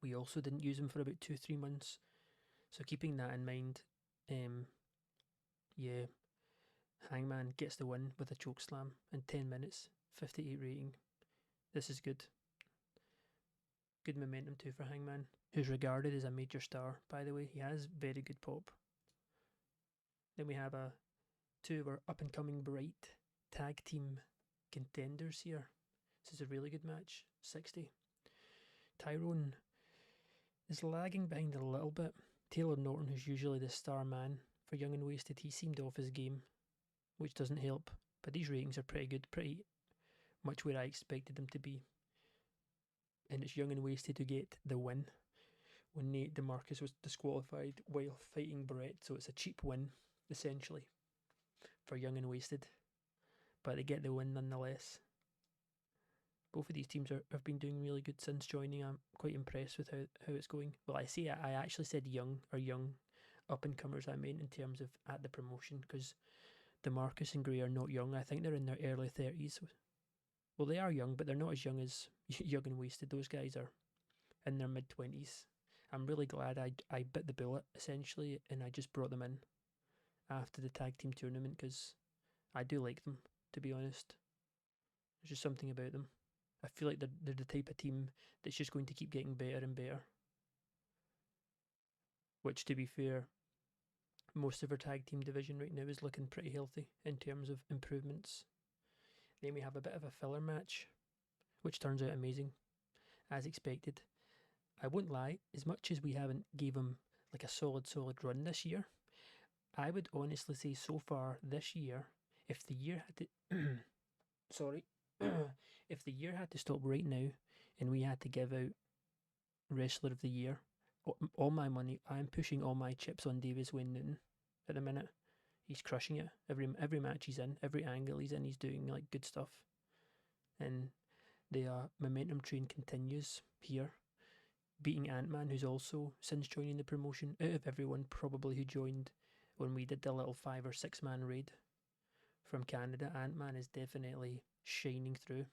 we also didn't use him for about 2-3 months. So keeping that in mind, Hangman gets the win with a chokeslam in 10 minutes, 58 rating. This is good. Good momentum too for Hangman, who's regarded as a major star, by the way. He has very good pop. Then we have two of our up-and-coming bright tag team contenders here. This is a really good match. 60. Tyrone is lagging behind a little bit. Taylor Norton, who's usually the star man for Young and Wasted, he seemed off his game, which doesn't help. But these ratings are pretty good, pretty much where I expected them to be. And it's Young and Wasted to get the win when Nate DeMarcus was disqualified while fighting Brett, so it's a cheap win, essentially, for Young and Wasted. But they get the win nonetheless. Both of these teams have been doing really good since joining. I'm quite impressed with how it's going. Well, I actually said young up-and-comers, I meant in terms of at the promotion, because DeMarcus and Gray are not young. I think they're in their early 30s. Well, they are young, but they're not as young as Young and Wasted. Those guys are in their mid-20s. I'm really glad I bit the bullet, essentially, and I just brought them in after the tag team tournament, because I do like them, to be honest. There's just something about them. I feel like they're the type of team that's just going to keep getting better and better. Which, to be fair, most of our tag team division right now is looking pretty healthy in terms of improvements. Then we have a bit of a filler match, which turns out amazing, as expected. I won't lie, as much as we haven't gave him a solid run this year, I would honestly say so far this year, if the year had to sorry, if the year had to stop right now and we had to give out Wrestler of the Year, all my money, I'm pushing all my chips on Davis Wayne Newton at the minute. He's crushing it. Every match he's in, every angle he's in, he's doing good stuff. And the momentum train continues here, beating Ant-Man, who's also since joining the promotion, out of everyone probably who joined when we did the little 5 or 6 man raid from Canada. Ant-Man is definitely shining through.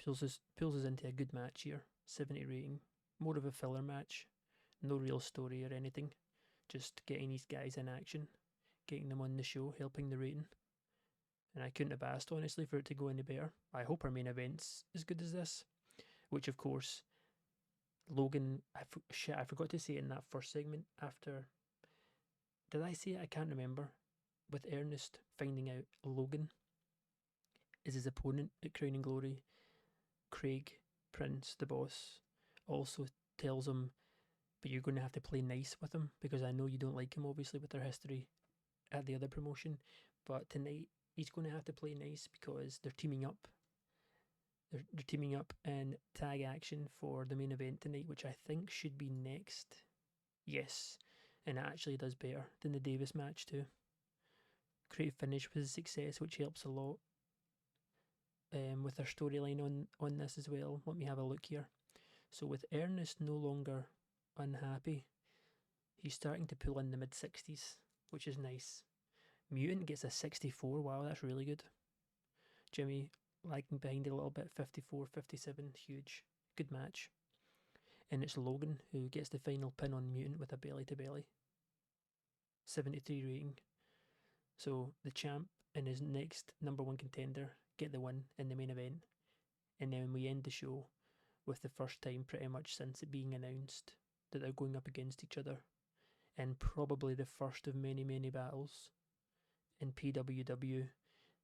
Pulls us into a good match here. 70 rating. More of a filler match. No real story or anything. Just getting these guys in action, getting them on the show, helping the rating. And I couldn't have asked, honestly, for it to go any better. I hope our main event's as good as this. Which, of course, Logan... I forgot to say it in that first segment after... Did I say it? I can't remember. With Ernest finding out Logan is his opponent at Crown and Glory, Craig Prince, the boss, also tells him, but you're going to have to play nice with him because I know you don't like him, obviously, with their history at the other promotion. But tonight, he's going to have to play nice because they're teaming up. They're teaming up in tag action for the main event tonight, which I think should be next. Yes, and it actually does better than the Davis match too. Creative finish was a success, which helps a lot. With their storyline on this as well. Let me have a look here. So with Ernest no longer unhappy, he's starting to pull in the mid-60s, which is nice. Mutant gets a 64. Wow, that's really good. Jimmy lagging behind a little bit, 54, 57, huge. Good match. And it's Logan who gets the final pin on Mutant with a belly-to-belly. 73 rating. So the champ and his next number one contender get the win in the main event. And then we end the show with the first time pretty much since it being announced that they're going up against each other. And probably the first of many, many battles in PWW.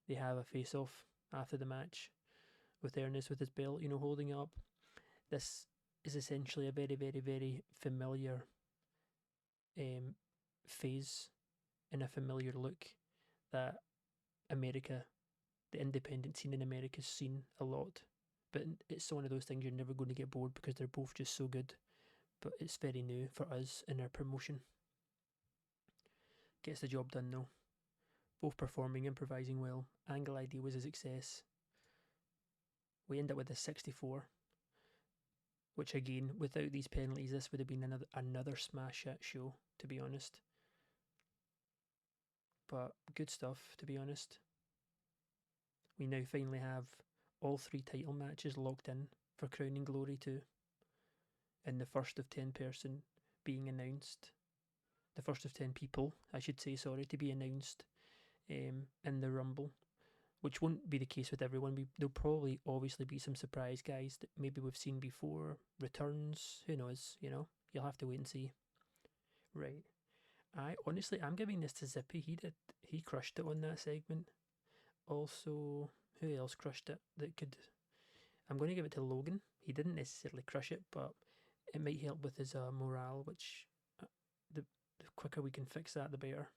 They have a face-off after the match with Ernest with his belt, holding up. This is essentially a very, very, very familiar phase and a familiar look that America, the independent scene in America's seen a lot. But it's one of those things you're never going to get bored because they're both just so good. But it's very new for us in our promotion. Gets the job done though. Both performing, improvising well. Angle ID was a success. We end up with a 64, which again, without these penalties, this would have been another smash hit show, to be honest. But good stuff, to be honest. We now finally have all 3 title matches locked in for Crown and Glory 2. And the first of 10 person being announced. The first of 10 people, I should say, sorry, to be announced in the Rumble, which won't be the case with everyone. There'll probably obviously be some surprise guys that maybe we've seen before, returns, who knows, you'll have to wait and see. Right. I'm giving this to Zippy. He crushed it on that segment. Also, who else crushed it that could... I'm going to give it to Logan. He didn't necessarily crush it, but it might help with his morale, which the quicker we can fix that, the better.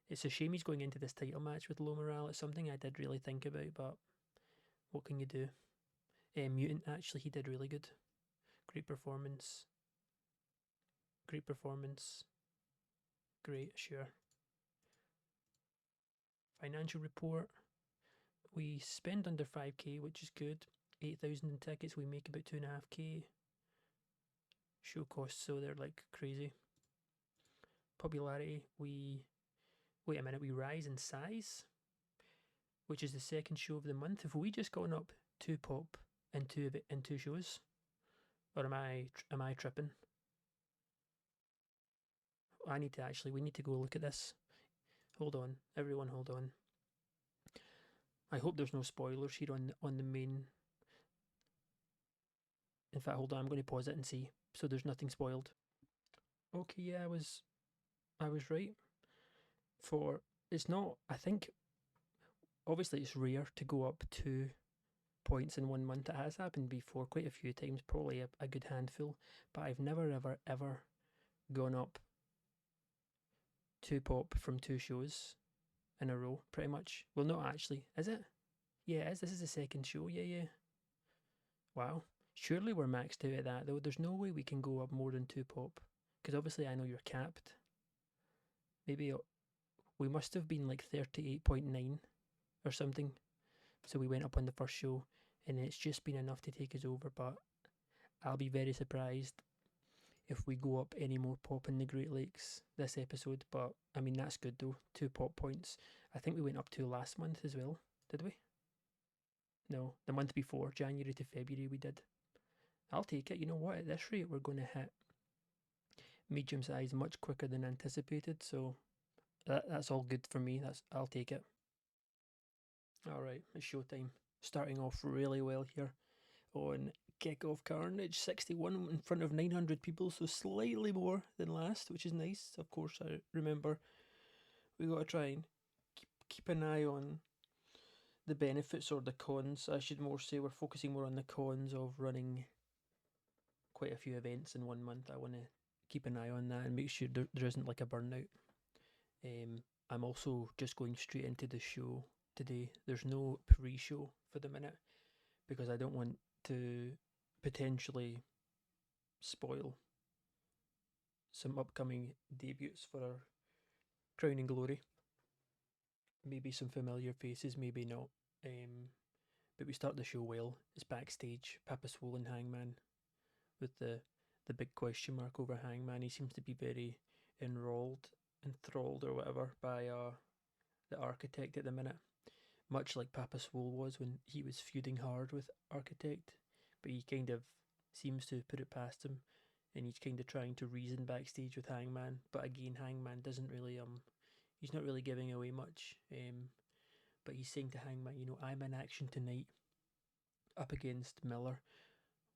It's a shame he's going into this title match with low morale. It's something I did really think about, but what can you do? Mutant, actually, he did really good. Great performance. Great performance. Great, sure. Financial report. We spend under 5k, which is good. 8,000 in tickets. We make about 2.5k. Show costs, so they're like crazy. Popularity. Wait a minute, we rise in size, which is the second show of the month. Have we just gone up 2 pop in 2 shows? Or am I tripping? We need to go look at this. Hold on, everyone, hold on. I hope there's no spoilers here on the main. In fact, hold on, I'm going to pause it and see, so there's nothing spoiled. Okay, yeah, I was right. It's not, I think, obviously it's rare to go up 2 points in 1 month. It has happened before quite a few times, probably a good handful, but I've never ever gone up 2 pop from 2 shows in a row, pretty much. Well, not actually, is it? Yeah, it is. This is the second show. Yeah. Wow. Surely we're maxed out at that though. There's no way we can go up more than 2 pop, because obviously I know you're capped. Maybe we must have been like 38.9 or something. So we went up on the first show, and it's just been enough to take us over. But I'll be very surprised if we go up any more pop in the Great Lakes this episode. But I mean, that's good though. 2 pop points. I think we went up to last month as well. Did we? No, the month before, January to February, we did. I'll take it. You know what? At this rate, we're going to hit medium size much quicker than anticipated. So that's all good for me. I'll take it. All right, it's showtime. Starting off really well here on Kickoff Carnage. 61 in front of 900 people, so slightly more than last, which is nice. Of course, I remember we got to try and keep an eye on the benefits or the cons, I should more say. We're focusing more on the cons of running quite a few events in 1 month. I want to keep an eye on that and make sure there isn't like a burnout. I'm also just going straight into the show today. There's no pre-show for the minute because I don't want to potentially spoil some upcoming debuts for our Crowning Glory. Maybe some familiar faces, maybe not. But we start the show well. It's backstage. Papa Swole and Hangman with the big question mark over Hangman. He seems to be very enthralled or whatever by the Architect at the minute. Much like Papa Swole was when he was feuding hard with Architect, but he kind of seems to put it past him, and he's kind of trying to reason backstage with Hangman. But again, Hangman doesn't really he's not really giving away much. But he's saying to Hangman, I'm in action tonight up against Miller.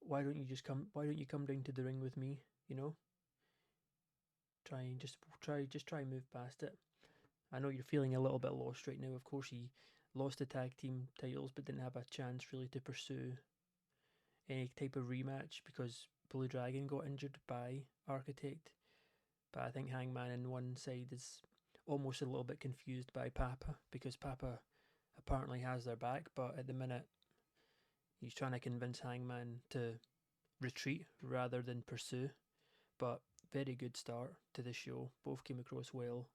Why don't you come down to the ring with me? Try and try and move past it. I know you're feeling a little bit lost right now. Of course, he lost the tag team titles, but didn't have a chance really to pursue any type of rematch because Blue Dragon got injured by Architect. But I think Hangman on one side is almost a little bit confused by Papa because Papa apparently has their back, but at the minute he's trying to convince Hangman to retreat rather than pursue. But very good start to the show. Both came across well.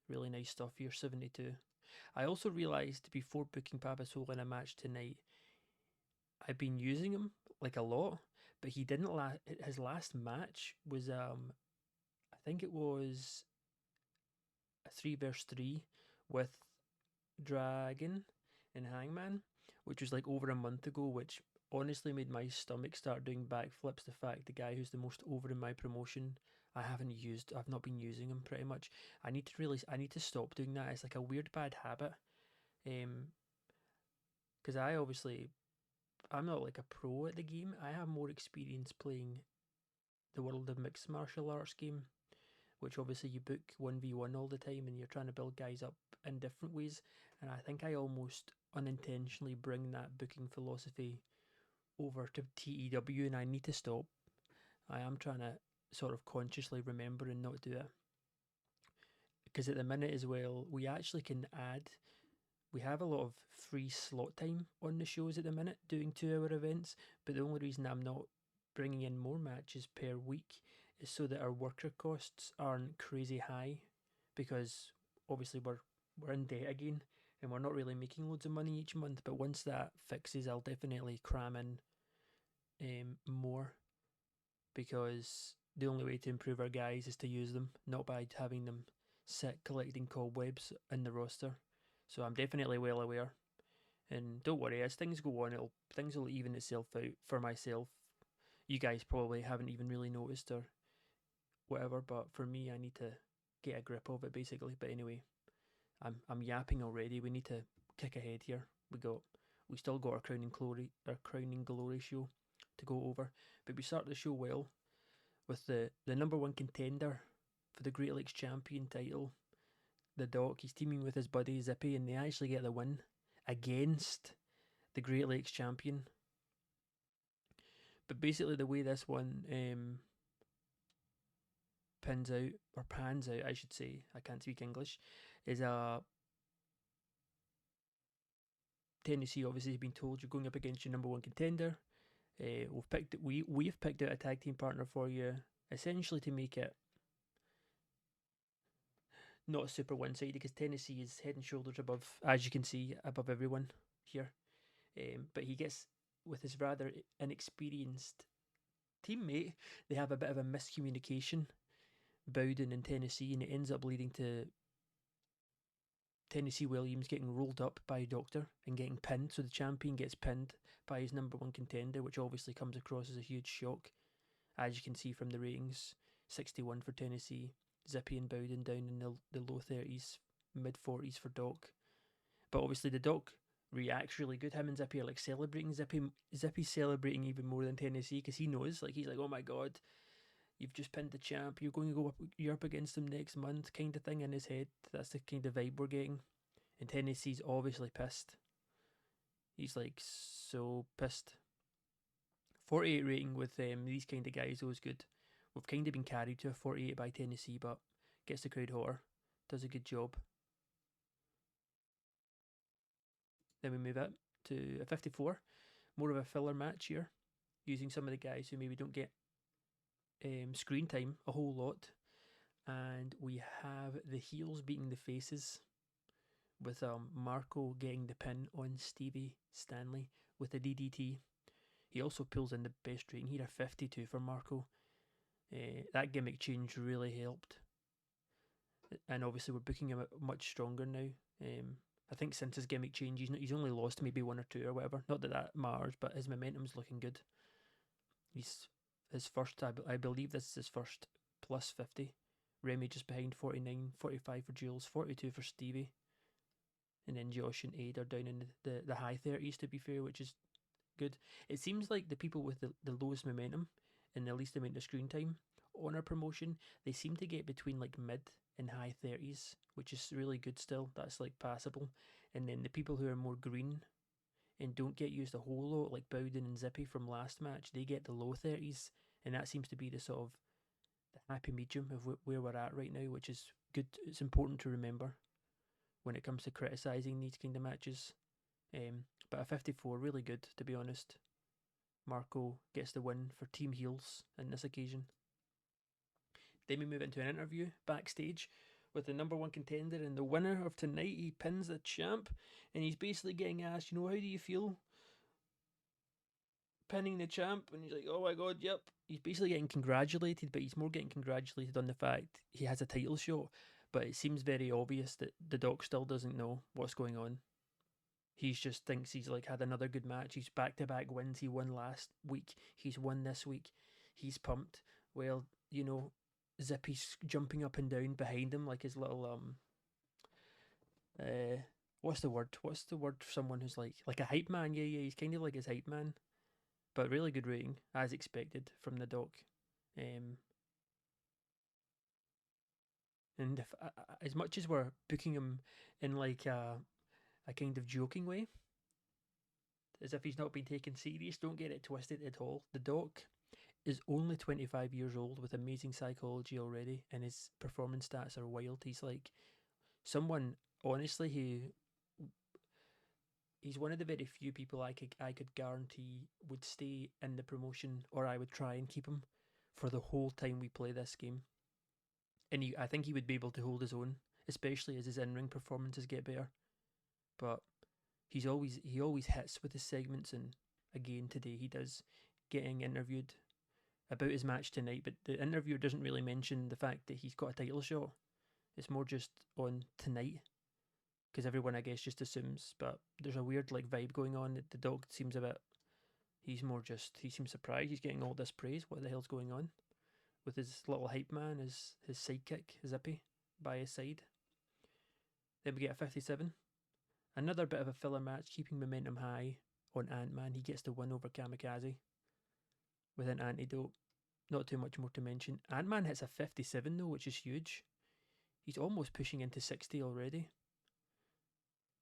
Really nice stuff here, 72. I also realised before booking Papa Swole in a match tonight, I've been using him like a lot, but he didn't his last match was I think it was a 3 vs 3 with Dragon and Hangman, which was like over a month ago, which honestly made my stomach start doing backflips. The fact the guy who's the most over in my promotion, I've not been using him pretty much. I need to stop doing that. It's like a weird bad habit. Because I'm not like a pro at the game. I have more experience playing the World of Mixed Martial Arts game, which obviously you book 1v1 all the time and you're trying to build guys up in different ways. And I think I almost unintentionally bring that booking philosophy over to TEW, and I need to stop. I am trying to sort of consciously remember and not do it. Because at the minute as well, we actually can we have a lot of free slot time on the shows at the minute doing 2 hour events, but the only reason I'm not bringing in more matches per week is so that our worker costs aren't crazy high, because obviously we're in debt again and we're not really making loads of money each month. But once that fixes, I'll definitely cram in more, because the only way to improve our guys is to use them, not by having them sit collecting cobwebs in the roster. So I'm definitely well aware. And don't worry, as things go on, things will even itself out for myself. You guys probably haven't even really noticed or whatever, but for me, I need to get a grip of it basically. But anyway, I'm yapping already. We need to kick ahead here. We still got our crowning glory show to go over, but we start the show well with the number one contender for the Great Lakes Champion title, the Doc. He's teaming with his buddy Zippy, and they actually get the win against the Great Lakes Champion. But basically, the way this one pans out, I should say, I can't speak English, is Tennessee obviously has been told you're going up against your number one contender. We've picked out a tag team partner for you, essentially to make it not super one-sided, because Tennessee is head and shoulders above, as you can see, above everyone here. But he gets, with his rather inexperienced teammate, they have a bit of a miscommunication, Bowden and Tennessee, and it ends up leading to Tennessee Williams getting rolled up by a doctor and getting pinned. So the champion gets pinned by his number one contender, which obviously comes across as a huge shock. As you can see from the ratings, 61 for Tennessee, Zippy and Bowden down in the low 30s, mid 40s for Doc. But obviously the Doc reacts really good. Him and Zippy are like celebrating. Zippy's celebrating even more than Tennessee, because he knows, like, he's like, oh my god, you've just pinned the champ, you're up against him next month, kind of thing in his head. That's the kind of vibe we're getting. And Tennessee's obviously pissed. He's like so pissed. 48 rating with these kind of guys though is good. We've kind of been carried to a 48 by Tennessee, but gets the crowd hotter. Does a good job. Then we move up to a 54. More of a filler match here, using some of the guys who maybe don't get screen time a whole lot. And we have the heels beating the faces, with Marco getting the pin on Stevie Stanley with a DDT. He also pulls in the best rating here, a 52 for Marco. That gimmick change really helped. And obviously we're booking him much stronger now. I think since his gimmick change, he's only lost maybe 1 or 2 or whatever. Not that that matters, but his momentum's looking good. He's his first, I believe this is his first plus 50. Remy just behind 49, 45 for Jules, 42 for Stevie. And then Josh and Aid are down in the high 30s, to be fair, which is good. It seems like the people with the lowest momentum and the least amount of screen time on our promotion, they seem to get between like mid and high 30s, which is really good still. That's like passable. And then the people who are more green and don't get used a whole lot, like Bowden and Zippy from last match, they get the low 30s. And that seems to be the sort of the happy medium of where we're at right now, which is good. It's important to remember when it comes to criticising these kind of matches. But a 54, really good, to be honest. Marco gets the win for Team Heels on this occasion. Then we move into an interview backstage with the number 1 contender and the winner of tonight. He pins the champ, and he's basically getting asked, how do you feel pinning the champ? And he's like, oh my god, yep. He's basically getting congratulated, but he's more getting congratulated on the fact he has a title shot. But it seems very obvious that the Doc still doesn't know what's going on. He just thinks he's like had another good match. He's back-to-back wins. He won last week. He's won this week. He's pumped. Well, Zippy's jumping up and down behind him like his little what's the word? What's the word for someone who's like a hype man? Yeah, he's kind of like his hype man. But really good rating, as expected from the Doc. And if as much as we're booking him in like a kind of joking way, as if he's not been taken serious, don't get it twisted at all. The Doc is only 25 years old with amazing psychology already, and his performance stats are wild. He's like someone, honestly, he's one of the very few people I could guarantee would stay in the promotion, or I would try and keep him for the whole time we play this game. And I think he would be able to hold his own, especially as his in-ring performances get better. But he always hits with his segments, and again today he does, getting interviewed about his match tonight, but the interviewer doesn't really mention the fact that he's got a title shot. It's more just on tonight, because everyone I guess just assumes. But there's a weird like vibe going on. The Dog seems a bit. He seems surprised. He's getting all this praise. What the hell's going on? With his little hype man, his sidekick Zippy by his side. Then we get a 57. Another bit of a filler match, keeping momentum high on Ant-Man. He gets the win over Kamikaze with an antidote. Not too much more to mention. Ant-Man hits a 57 though, which is huge. He's almost pushing into 60 already.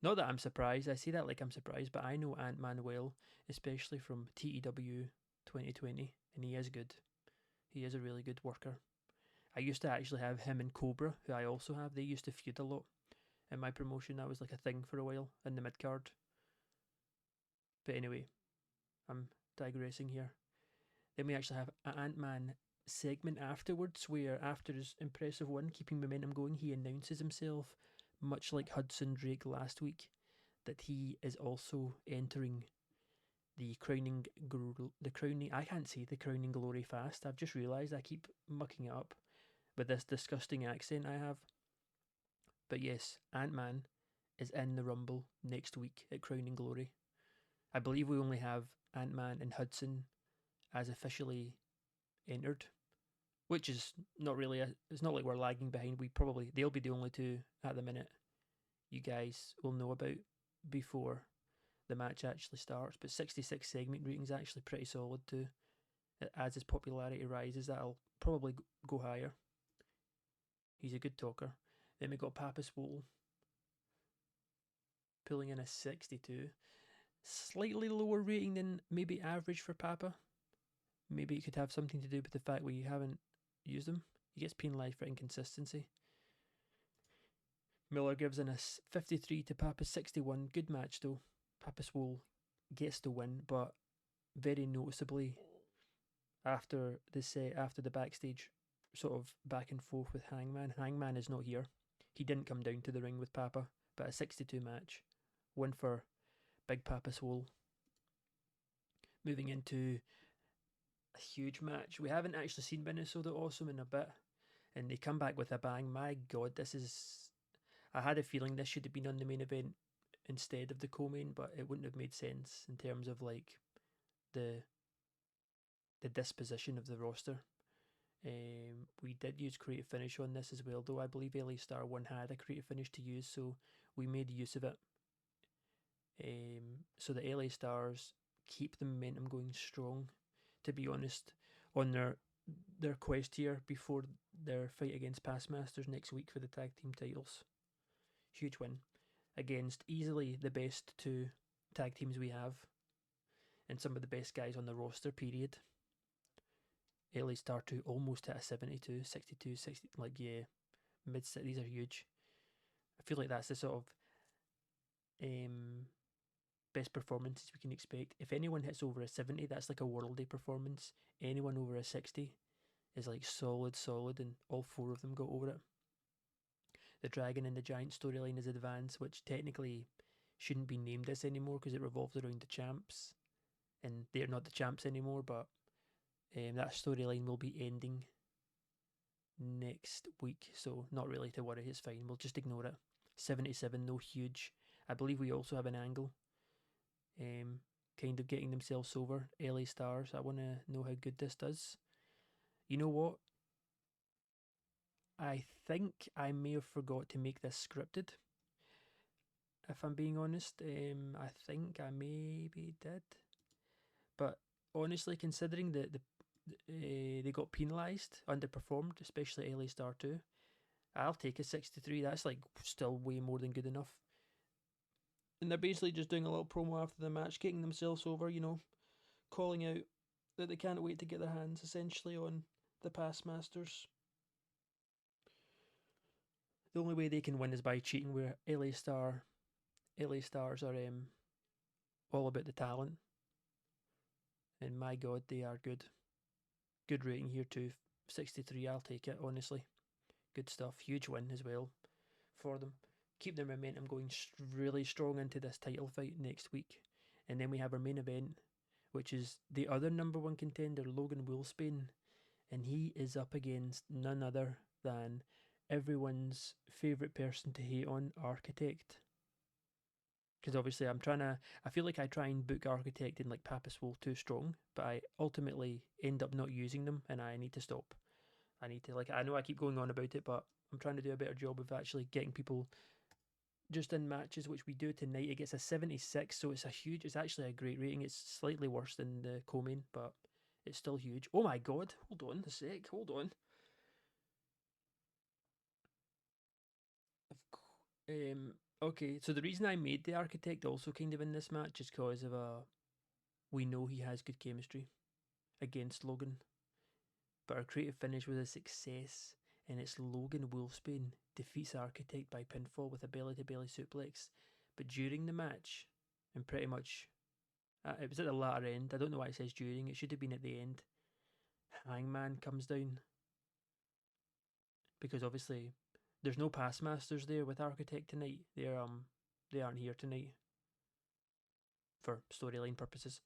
Not that I'm surprised. I say that like I'm surprised, but I know Ant-Man well, especially from TEW 2020, and he is good. He is a really good worker. I used to actually have him and Cobra, who I also have. They used to feud a lot in my promotion. That was like a thing for a while in the mid card. But anyway, I'm digressing here. Then we actually have an Ant-Man segment afterwards, where after his impressive win, keeping momentum going, he announces himself, much like Hudson Drake last week, that he is also entering the crowning. I can't say the crowning glory fast. I've just realised I keep mucking it up with this disgusting accent I have. But yes, Ant-Man is in the Rumble next week at Crowning Glory. I believe we only have Ant-Man and Hudson as officially entered, which is not really it's not like we're lagging behind. They'll be the only two at the minute you guys will know about before the match actually starts. But 66 segment rating's actually pretty solid too. As his popularity rises, that'll probably go higher. He's a good talker. Then we got Papa Swole pulling in a 62. Slightly lower rating than maybe average for Papa. Maybe it could have something to do with the fact we haven't used him. He gets penalised for inconsistency. Miller gives in a 53 to Papa's 61. Good match though. Papa Swole gets the win, but very noticeably after the set, after the backstage sort of back and forth with Hangman. Hangman is not here. He didn't come down to the ring with Papa, but a 62 match. Win for Big Papa Swole. Moving into a huge match. We haven't actually seen Minnesota Awesome in a bit, and they come back with a bang. My God, this is. I had a feeling this should have been on the main event instead of the co-main, but it wouldn't have made sense in terms of like the disposition of the roster. We did use creative finish on this as well, though I believe LA Star 1 had a creative finish to use, so we made use of it. So the LA Stars keep the momentum going strong, to be honest, on their quest here before their fight against Past Masters next week for the tag team titles. Huge win against easily the best two tag teams we have and some of the best guys on the roster, period. LA Star 2 almost hit a 72, 62, 60, like, yeah, these are huge. I feel like that's the sort of best performances we can expect. If anyone hits over a 70, that's like a worldy performance. Anyone over a 60 is like solid, and all four of them got over it. The Dragon and the Giant storyline is advanced, which technically shouldn't be named this anymore because it revolves around the champs, and they're not the champs anymore, but that storyline will be ending next week, so not really to worry, it's fine, we'll just ignore it. 77, no huge. I believe we also have an angle kind of getting themselves over. LA Stars, I want to know how good this does. You know what? I think I may have forgot to make this scripted. If I'm being honest, I think I maybe did. But honestly, considering that they got penalised, underperformed, especially LA Star 2, I'll take a 63. That's like still way more than good enough. And they're basically just doing a little promo after the match, getting themselves over, calling out that they can't wait to get their hands essentially on the past masters. The only way they can win is by cheating, where LA Stars are all about the talent. And my God, they are good. Good rating here too. 63, I'll take it, honestly. Good stuff. Huge win as well for them. Keep their momentum going really strong into this title fight next week. And then we have our main event, which is the other number one contender, Logan Wolfsbane. And he is up against none other than everyone's favourite person to hate on, Architect. Because obviously I feel like I try and book Architect in like Papa Swole too strong, but I ultimately end up not using them, and I need to stop. I know I keep going on about it, but I'm trying to do a better job of actually getting people just in matches, which we do tonight. It gets a 76, so it's actually a great rating. It's slightly worse than the co-main, but it's still huge. Oh my God, hold on a sec, hold on. Okay, so the reason I made the Architect also kind of in this match is because of we know he has good chemistry against Logan, but our creative finish was a success, and it's Logan Wolfsbane defeats Architect by pinfall with a belly-to-belly suplex. But during the match, and pretty much, it was at the latter end. I don't know why it says during. It should have been at the end. Hangman comes down because obviously there's no past masters there with Architect tonight. They aren't here tonight for storyline purposes.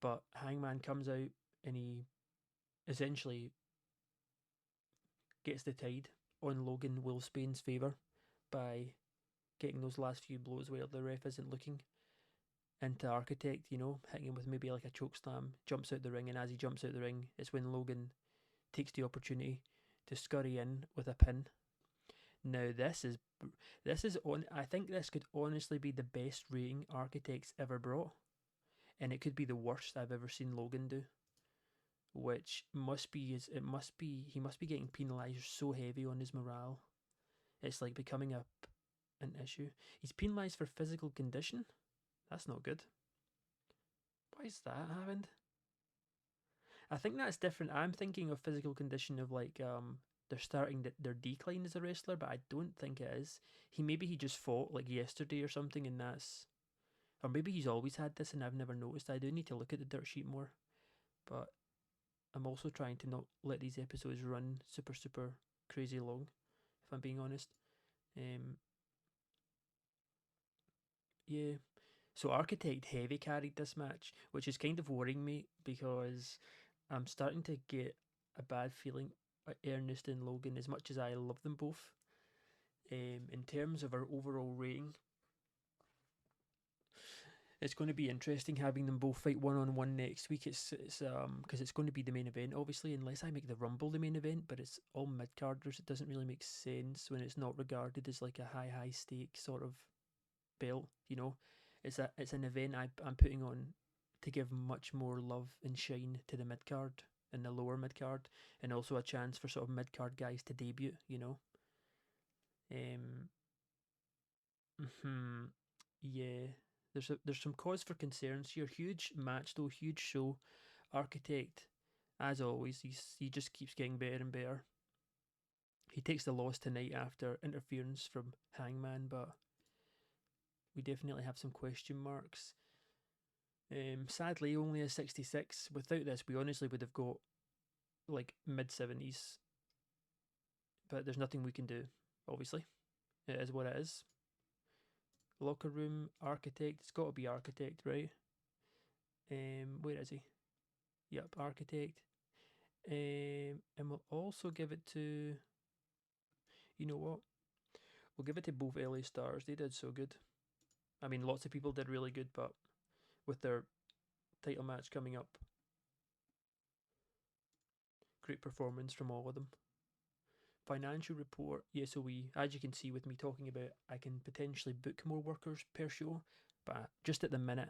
But Hangman comes out and he essentially gets the tide on Logan Wolfsbane's favour by getting those last few blows where the ref isn't looking into Architect, hitting him with maybe like a choke slam, jumps out the ring, and as he jumps out the ring, it's when Logan takes the opportunity to scurry in with a pin. Now this is on. I think this could honestly be the best rating Architect's ever brought, and it could be the worst I've ever seen Logan do. Which he must be getting penalised so heavy on his morale. It's like becoming an issue. He's penalised for physical condition. That's not good. Why is that happened? I think that's different. I'm thinking of physical condition of like they're starting their decline as a wrestler, but I don't think it is. He just fought like yesterday or something, and that's or maybe he's always had this and I've never noticed. I do need to look at the dirt sheet more, but I'm also trying to not let these episodes run super crazy long. If I'm being honest, um, yeah. So Architect heavy carried this match, which is kind of worrying me because I'm starting to get a bad feeling at Ernest and Logan as much as I love them both. In terms of our overall rating, it's going to be interesting having them both fight one on one next week. It's because it's going to be the main event, obviously, unless I make the Rumble the main event. But it's all mid carders. It doesn't really make sense when it's not regarded as like a high stake sort of belt. You know, it's an event I'm putting on to give much more love and shine to the mid card and the lower mid card, and also a chance for sort of mid card guys to debut. You know, um, hmm yeah. There's some cause for concerns here. Huge match though, huge show. Architect, as always, he just keeps getting better and better. He takes the loss tonight after interference from Hangman, but we definitely have some question marks. Sadly, only a 66. Without this, we honestly would have got like mid 70s, but there's nothing we can do. Obviously, it is what it is. Locker room architect. It's got to be architect, right? Where is he? Yep, architect. And we'll also give it to. You know what? We'll give it to both LA Stars. They did so good. I mean, lots of people did really good, but with their title match coming up, great performance from all of them. Financial report. Yeah, so as you can see with me talking about, I can potentially book more workers per show, but just at the minute,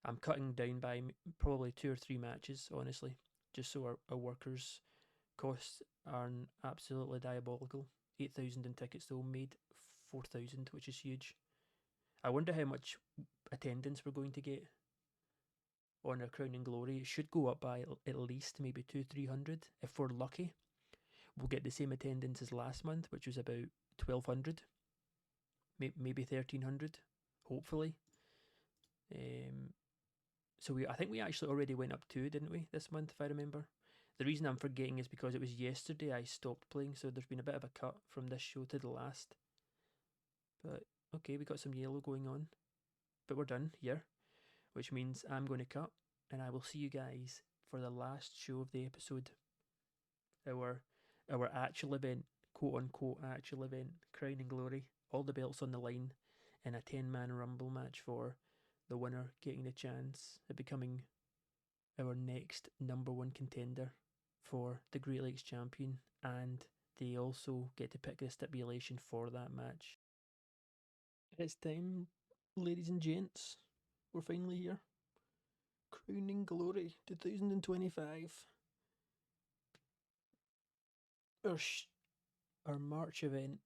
I'm cutting down by probably 2 or 3 matches, honestly, just so our workers' costs aren't absolutely diabolical. 8,000 in tickets though, made 4,000, which is huge. I wonder how much attendance we're going to get on our Crowning Glory. It should go up by at least maybe 300 if we're lucky. We'll get the same attendance as last month, which was about 1,200, maybe 1,300, hopefully. Um, I think we actually already went up 2, didn't we, this month, if I remember? The reason I'm forgetting is because it was yesterday I stopped playing, so there's been a bit of a cut from this show to the last. But okay, we got some yellow going on, but we're done here, which means I'm going to cut, and I will see you guys for the last show of the episode. Our actual event, quote unquote actual event, Crowning Glory, all the belts on the line, in a 10-man rumble match for the winner getting the chance at becoming our next #1 contender for the Great Lakes champion, and they also get to pick the stipulation for that match. It's time, ladies and gents. We're finally here. Crowning Glory 2025. Our, our March event,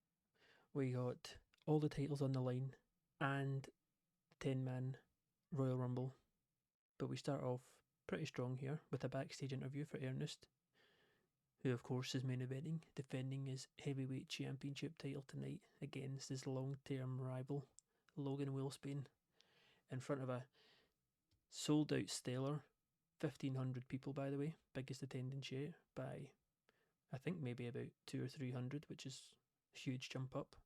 we got all the titles on the line and 10-man Royal Rumble. But we start off pretty strong here with a backstage interview for Ernest, who of course is main eventing, defending his heavyweight championship title tonight against his long-term rival Logan Wilspain, in front of a sold-out stellar 1,500 people, by the way, biggest attendance yet by I think maybe about 200 or 300, which is a huge jump up.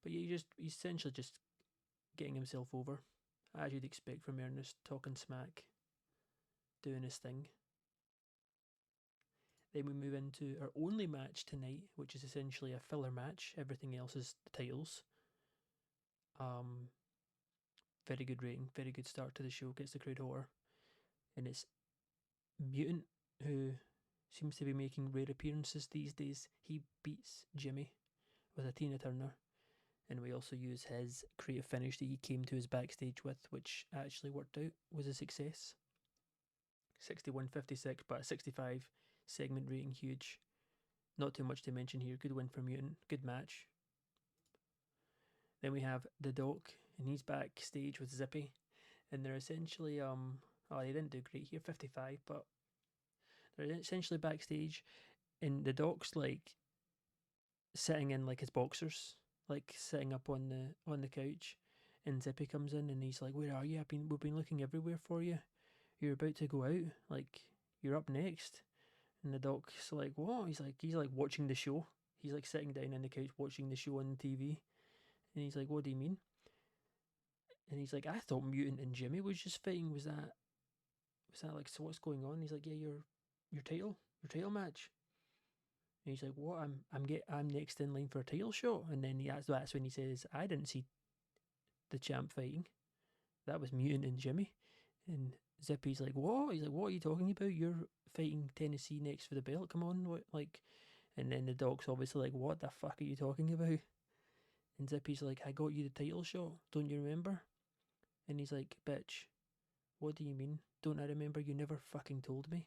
But yeah, he's essentially just getting himself over, as you'd expect from Ernest, talking smack, doing his thing. Then we move into our only match tonight, which is essentially a filler match. Everything else is the titles. Very good rating, very good start to the show, gets the crowd hotter. And it's Mutant, who seems to be making rare appearances these days. He beats Jimmy with a Tina Turner. And we also use his creative finish that he came to his backstage with, which actually worked out, was a success. 61.56, but a 65 segment rating, huge. Not too much to mention here. Good win for Mutant. Good match. Then we have the Doc, and he's backstage with Zippy. and they're essentially oh, they didn't do great here, 55, but they're essentially backstage, and the Doc's like sitting in like his boxers, like sitting up on the couch, and Zippy comes in and he's like, "Where are you? We've been looking everywhere for you. You're about to go out. Like you're up next." And the Doc's like, "What?" He's like watching the show. He's like sitting down on the couch watching the show on the TV, and he's like, "What do you mean?" And he's like, "I thought Mutant and Jimmy was just fighting. Was that like, so what's going on?" He's like, "Yeah, your title match." And he's like, "What? I'm next in line for a title shot." And then that's when he says, "I didn't see the champ fighting. That was Mutant and Jimmy." And Zippy's like, "What?" He's like, "What are you talking about? You're fighting Tennessee next for the belt. Come on, what like?" And then the Doc's obviously like, "What the fuck are you talking about?" And Zippy's like, "I got you the title shot. Don't you remember?" And he's like, "Bitch, what do you mean? Don't I remember? You never fucking told me."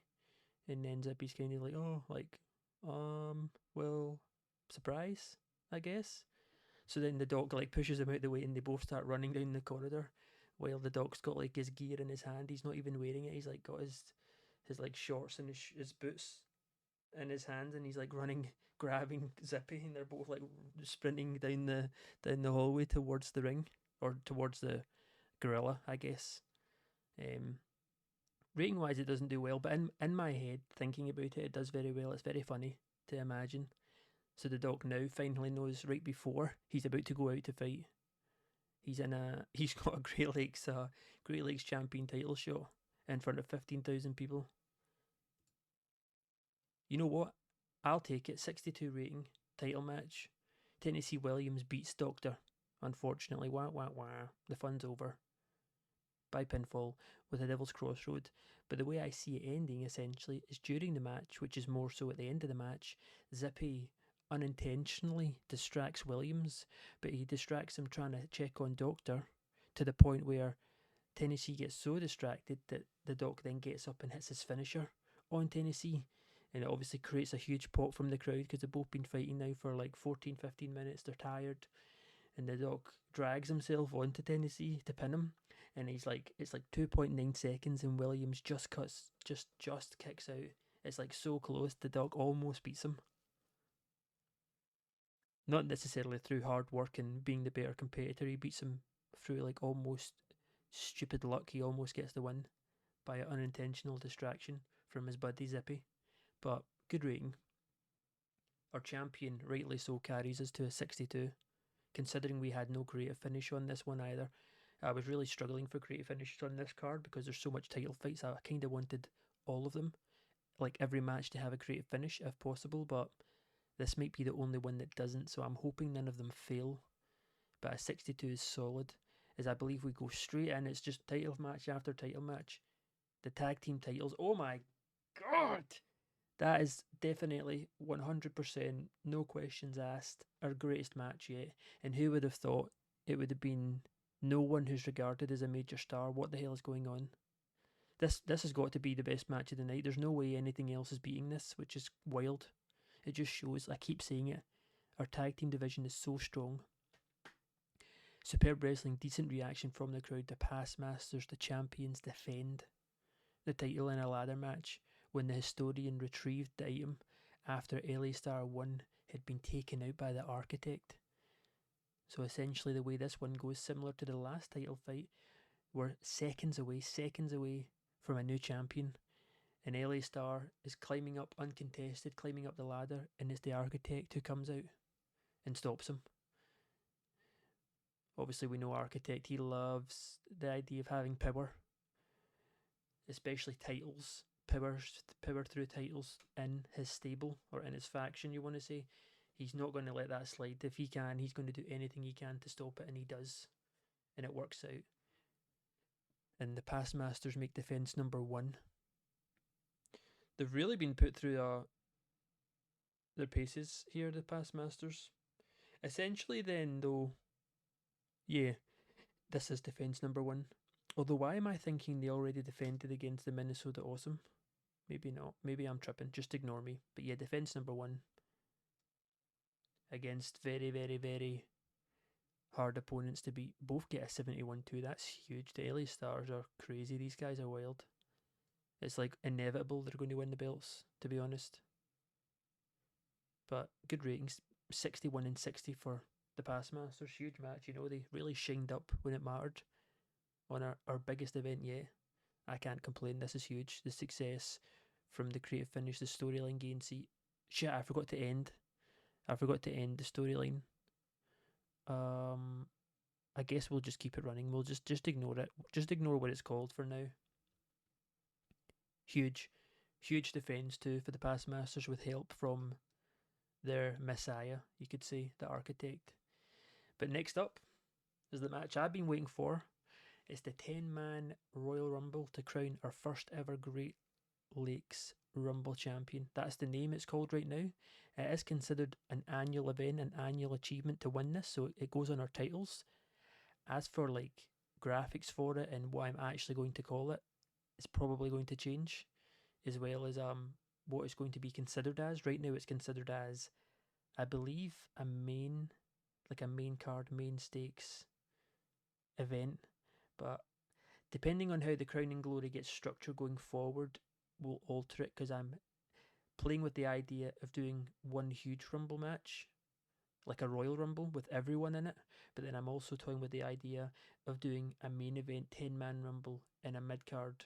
And then Zippy's kind of like, "Oh, like, well, surprise, I guess." So then the Doc like pushes him out the way, and they both start running down the corridor, while the Doc's got like his gear in his hand. He's not even wearing it. He's like got his like shorts and his boots in his hands, and he's like running, grabbing Zippy, and they're both like sprinting down the hallway towards the ring, or towards the gorilla, I guess. Um, Rating wise, it doesn't do well, but in my head, thinking about it, it does very well. It's very funny to imagine. So the Doc now finally knows right before he's about to go out to fight. He's got a Great Lakes champion title shot in front of 15,000 people. You know what? I'll take it. 62 rating, title match. Tennessee Williams beats Doctor. Unfortunately, wah wah wah. The fun's over by pinfall with a Devil's Crossroad. But the way I see it ending essentially is during the match, which is more so at the end of the match, Zippy unintentionally distracts Williams, but he distracts him trying to check on Doctor to the point where Tennessee gets so distracted that the Doc then gets up and hits his finisher on Tennessee. And it obviously creates a huge pop from the crowd because they've both been fighting now for like 14, 15 minutes. They're tired. And the Doc drags himself onto Tennessee to pin him. And it's like 2.9 seconds, and Williams just kicks out. It's like so close. The Doc almost beats him. Not necessarily through hard work and being the better competitor. He beats him through like almost stupid luck. He almost gets the win by an unintentional distraction from his buddy Zippy. But good rating. Our champion, rightly so, carries us to a 62, considering we had no creative finish on this one either. I was really struggling for creative finishes on this card because there's so much title fights. I kind of wanted all of them, like every match, to have a creative finish if possible, but this might be the only one that doesn't, so I'm hoping none of them fail. But a 62 is solid, as I believe we go straight in. It's just title match after title match. The tag team titles. Oh my god! That is definitely 100%, no questions asked, our greatest match yet. And who would have thought it would have been no one who's regarded as a major star? What the hell is going on? This has got to be the best match of the night. There's no way anything else is beating this, which is wild. It just shows, I keep saying it, our tag team division is so strong. Superb wrestling, decent reaction from the crowd. The past masters, the champions defend the title in a ladder match when the historian retrieved the item after LA Star 1 had been taken out by the architect. So essentially the way this one goes, similar to the last title fight, we're seconds away from a new champion. And LA Star is climbing up uncontested, climbing up the ladder, and it's the architect who comes out and stops him. Obviously we know Architect, he loves the idea of having power, especially titles, power through titles in his stable or in his faction, you want to say. He's not going to let that slide. If he can, he's going to do anything he can to stop it, and he does, and it works out. And the past masters make defense number 1. They've really been put through their paces here, the past masters. Essentially, then though, yeah, this is defense number 1. Although, why am I thinking they already defended against the Minnesota Awesome? Maybe not. Maybe I'm tripping. Just ignore me. But yeah, defense number 1 against very, very, very hard opponents to beat. Both get a 71-2. That's huge. The LA Stars are crazy. These guys are wild. It's like inevitable they're going to win the belts, to be honest. But good ratings, 61 and 60 for the past Masters. Huge match. You know, they really shined up when it mattered on our biggest event yet. I can't complain. This is huge. The success from the creative finish, the storyline gain. See, shit, I forgot to end. I forgot to end the storyline. I guess we'll just keep it running. We'll just ignore it. Just ignore what it's called for now. Huge, huge defense too for the past Masters with help from their messiah, you could say, the architect. But next up is the match I've been waiting for. It's the 10-man Royal Rumble to crown our first ever Great Lakes Rumble champion. That's the name it's called right now. It is considered an annual event, an annual achievement to win this, so it goes on our titles. As for like graphics for it and what I'm actually going to call it, it's probably going to change, as well as what it's going to be considered as. Right now it's considered as, I believe, a main card, main stakes event. But depending on how the Crowning Glory gets structured going forward, we'll alter it, because I'm playing with the idea of doing one huge Rumble match, like a Royal Rumble with everyone in it. But then I'm also toying with the idea of doing a main event 10-man Rumble and a mid-card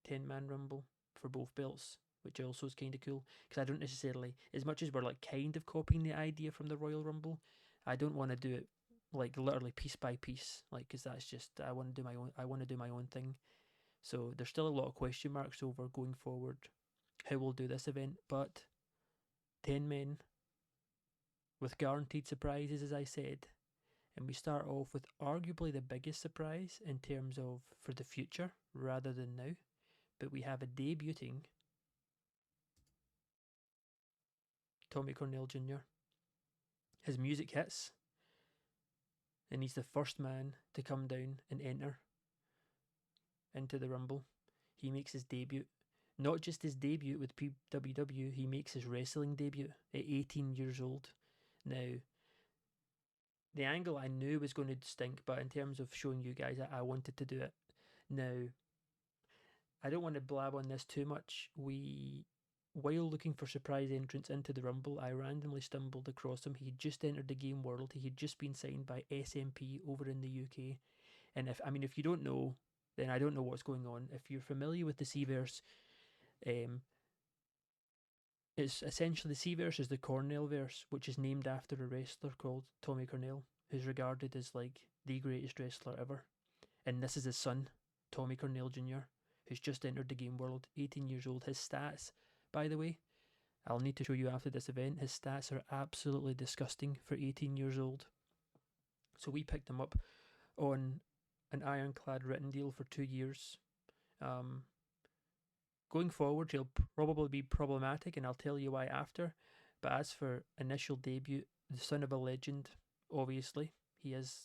10-man Rumble for both belts, which also is kind of cool, because I don't necessarily, as much as we're like kind of copying the idea from the Royal Rumble, I don't want to do it like literally piece by piece, like, because that's just, I want to do my own thing. So there's still a lot of question marks over going forward how we'll do this event, but 10 men with guaranteed surprises, as I said. And we start off with arguably the biggest surprise in terms of for the future rather than now. But we have a debuting Tommy Cornell Jr. His music hits, and he's the first man to come down and enter into the Rumble. He makes his debut. Not just his debut with PWW, he makes his wrestling debut at 18 years old. Now, the angle I knew was going to stink, but in terms of showing you guys, I wanted to do it. Now, I don't want to blab on this too much. While looking for surprise entrance into the Rumble, I randomly stumbled across him. He had just entered the game world. He had just been signed by SMP over in the UK. And if you don't know, then I don't know what's going on. If you're familiar with the Seaverse, it's essentially, the Seaverse is the Cornell verse, which is named after a wrestler called Tommy Cornell, who's regarded as like the greatest wrestler ever. And this is his son, Tommy Cornell Jr., who's just entered the game world, 18 years old. His stats, by the way, I'll need to show you after this event. His stats are absolutely disgusting for 18 years old. So we picked him up on an ironclad written deal for 2 years. Going forward, he'll probably be problematic, and I'll tell you why after. But as for initial debut, the son of a legend, obviously. He is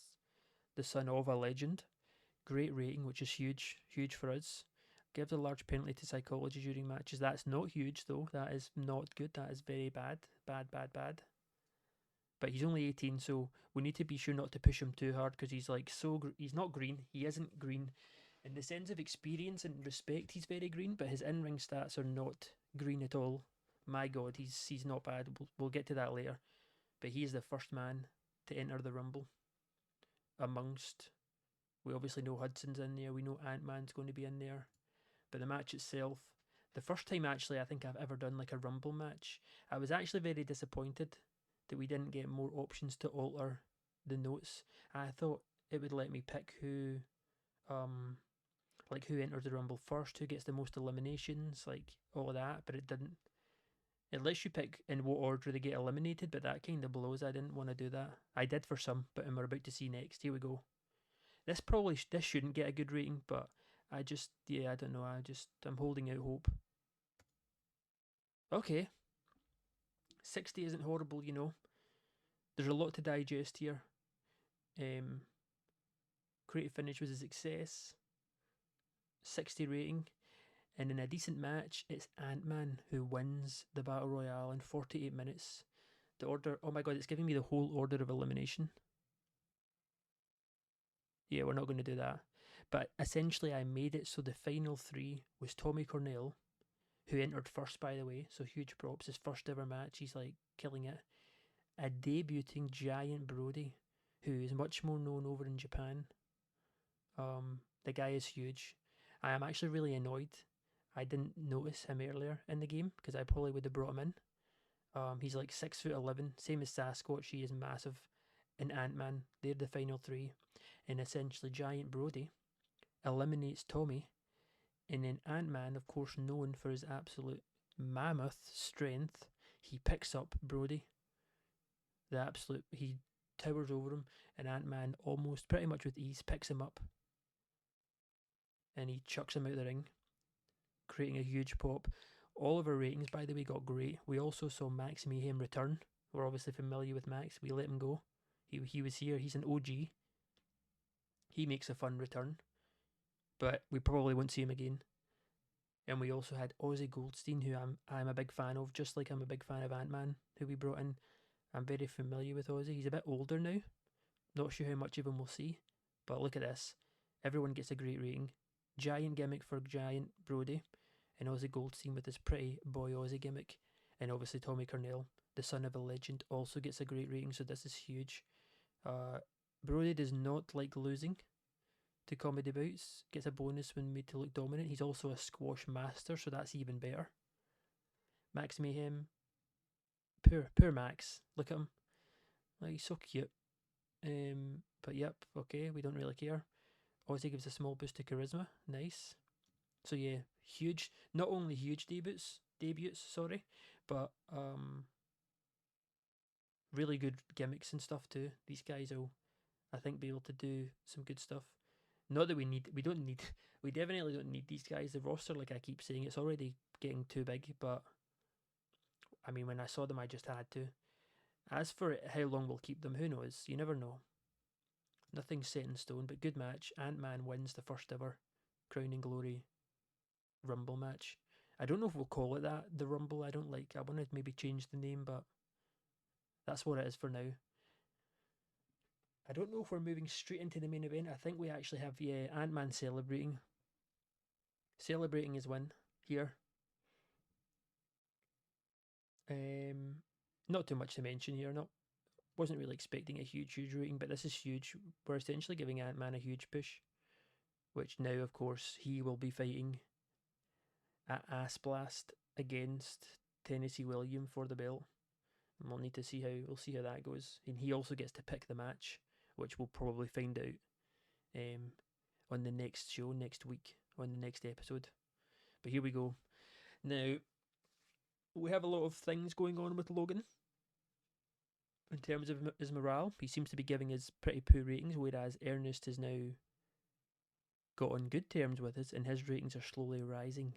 the son of a legend. Great rating, which is huge for us. Gives a large penalty to psychology during matches. That's not huge, though. That is not good. That is very bad. Bad. But he's only 18, so we need to be sure not to push him too hard, because he's like he's not green. He isn't green. In the sense of experience and respect, he's very green, but his in-ring stats are not green at all. My God, he's not bad. We'll get to that later. But he is the first man to enter the Rumble. Amongst, we obviously know Hudson's in there. We know Ant-Man's going to be in there. But the match itself, the first time actually I think I've ever done like a Rumble match, I was actually very disappointed that we didn't get more options to alter the notes. I thought it would let me pick who enters the Rumble first, who gets the most eliminations, like all of that, but it didn't. It lets you pick in what order they get eliminated, but that kind of blows. I didn't want to do that. I did for some, but we're about to see next. Here we go. This shouldn't get a good rating, but I don't know. I'm holding out hope. Okay. 60 isn't horrible, you know. There's a lot to digest here. Creative finish was a success. 60 rating. And in a decent match, it's Ant-Man who wins the Battle Royale in 48 minutes. The order, oh my God, it's giving me the whole order of elimination. Yeah, we're not going to do that. But essentially, I made it so the final three was Tommy Cornell, who entered first, by the way. So huge props. His first ever match. He's like killing it. A debuting Giant Brody, who is much more known over in Japan. The guy is huge. I am actually really annoyed I didn't notice him earlier in the game because I probably would have brought him in. He's like 6'11", same as Sasquatch. He is massive. And Ant-Man, they're the final three. And essentially, Giant Brody eliminates Tommy. And then Ant-Man, of course, known for his absolute mammoth strength, he picks up Brody. He towers over him, and Ant-Man almost pretty much with ease picks him up, and he chucks him out the ring, creating a huge pop. All of our ratings, by the way, got great. We also saw Max Mayhem return. We're obviously familiar with Max. We let him go. He was here. He's an OG. He makes a fun return, but we probably won't see him again. And we also had Ozzy Goldstein, who I'm a big fan of, just like I'm a big fan of Ant-Man, who we brought in. I'm very familiar with Ozzy. He's a bit older now. Not sure how much of him we'll see, but look at this. Everyone gets a great rating. Giant gimmick for Giant Brody, and Ozzy Goldstein with his pretty boy Ozzy gimmick, and obviously Tommy Cornell, the son of a legend, also gets a great rating, so this is huge. Brody does not like losing to comedy bouts, gets a bonus when made to look dominant. He's also a squash master, so that's even better. Max Mayhem, poor Max. Look at him, like he's so cute. But yep, okay, we don't really care. Ozzy gives a small boost to charisma. Nice. So yeah, huge. Not only huge debuts, sorry, but really good gimmicks and stuff too. These guys will, I think, be able to do some good stuff. Not that we don't need, we definitely don't need these guys. The roster, like I keep saying, it's already getting too big. But I mean, when I saw them, I just had to. As for how long we'll keep them, who knows? You never know. Nothing's set in stone, but good match. Ant-Man wins the first ever Crowning Glory Rumble match. I don't know if we'll call it that, the Rumble. I don't like. I want to maybe change the name, but that's what it is for now. I don't know if we're moving straight into the main event. I think we actually have Ant-Man celebrating his win here. Um, Not too much to mention here. Not Wasn't really expecting a huge rating, but this is huge. We're essentially giving Ant-Man a huge push, which now, of course, he will be fighting at Ass Blast against Tennessee William for the belt. And we'll see how that goes. And he also gets to pick the match, which we'll probably find out on the next show next week, on the next episode. But here we go. Now, we have a lot of things going on with Logan in terms of his morale. He seems to be giving us pretty poor ratings, whereas Ernest has now got on good terms with us, and his ratings are slowly rising.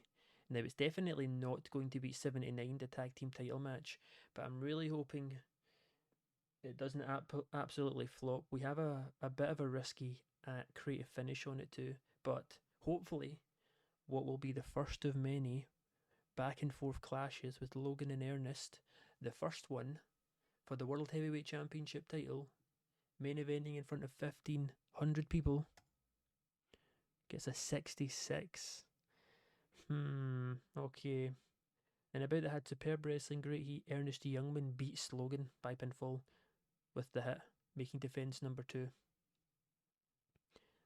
Now, it's definitely not going to be 79, the tag team title match, but I'm really hoping it doesn't absolutely flop. We have a bit of a risky creative finish on it too, but hopefully, what will be the first of many back and forth clashes with Logan and Ernest, the first one for the World Heavyweight Championship title, main eventing in front of 1,500 people, gets a 66. Okay. And about that had superb wrestling, great heat. Ernest Youngman beats Logan by pinfall with the hit, making defense number 2.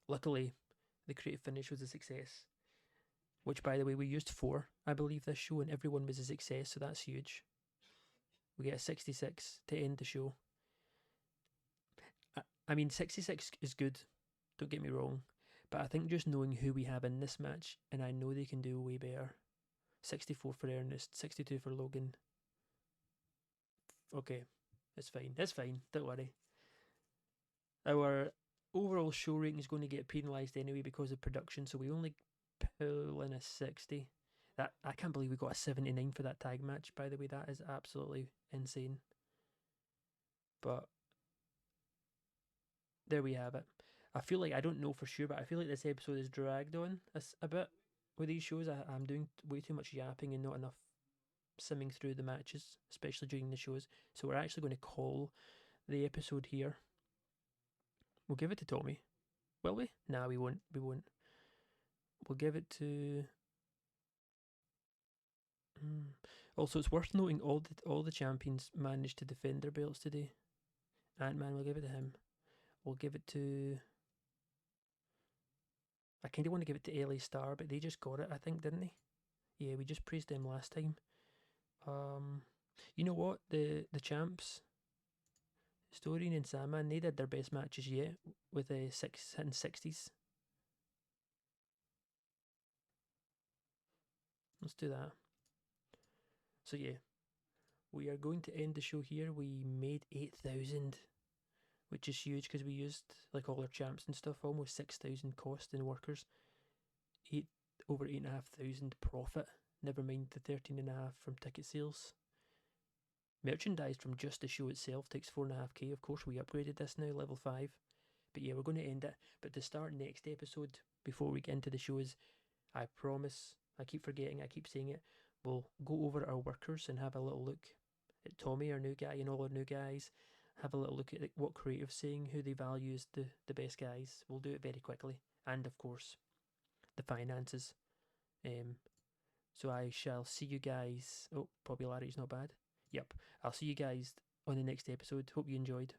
Luckily, the creative finish was a success, which, by the way, we used 4, I believe, this show, and everyone was a success, so that's huge. We get a 66 to end the show. I mean, 66 is good, don't get me wrong, but I think just knowing who we have in this match, and I know they can do way better. 64 for Ernest, 62 for Logan. Okay, it's fine. It's fine, don't worry. Our overall show rating is going to get penalised anyway because of production, so we only pull in a 60. That I can't believe we got a 79 for that tag match, by the way. That is absolutely insane. But there we have it. I feel like, I don't know for sure, but I feel like this episode is dragged on a bit with these shows. I'm doing way too much yapping and not enough simming through the matches, especially during the shows. So we're actually going to call the episode here. We'll give it to Tommy. Will we? Nah, we won't. We won't. We'll give it to. Hmm. Also, it's worth noting all the champions managed to defend their belts today. Ant-Man, we'll give it to him. We'll give it to. I kind of want to give it to LA Star, but they just got it, I think, didn't they? Yeah, we just praised them last time. Um, you know what? The champs, Storian and Sandman, they did their best matches yet with a 6 hitting 60s. Let's do that. So yeah, we are going to end the show here. We made 8,000, which is huge because we used like all our champs and stuff. Almost 6,000 cost in workers. Over 8,500 profit. Never mind the 13.5 from ticket sales. Merchandise from just the show itself takes 4.5k. Of course, we upgraded this now, level 5. But yeah, we're going to end it. But to start next episode, before we get into the shows, I promise, I keep forgetting, I keep saying it, we'll go over our workers and have a little look at Tommy, our new guy, and all our new guys. Have a little look at what creative's saying, who they value as the best guys. We'll do it very quickly. And of course, the finances. Um, so I shall see you guys. Oh, popularity's not bad. Yep. I'll see you guys on the next episode. Hope you enjoyed.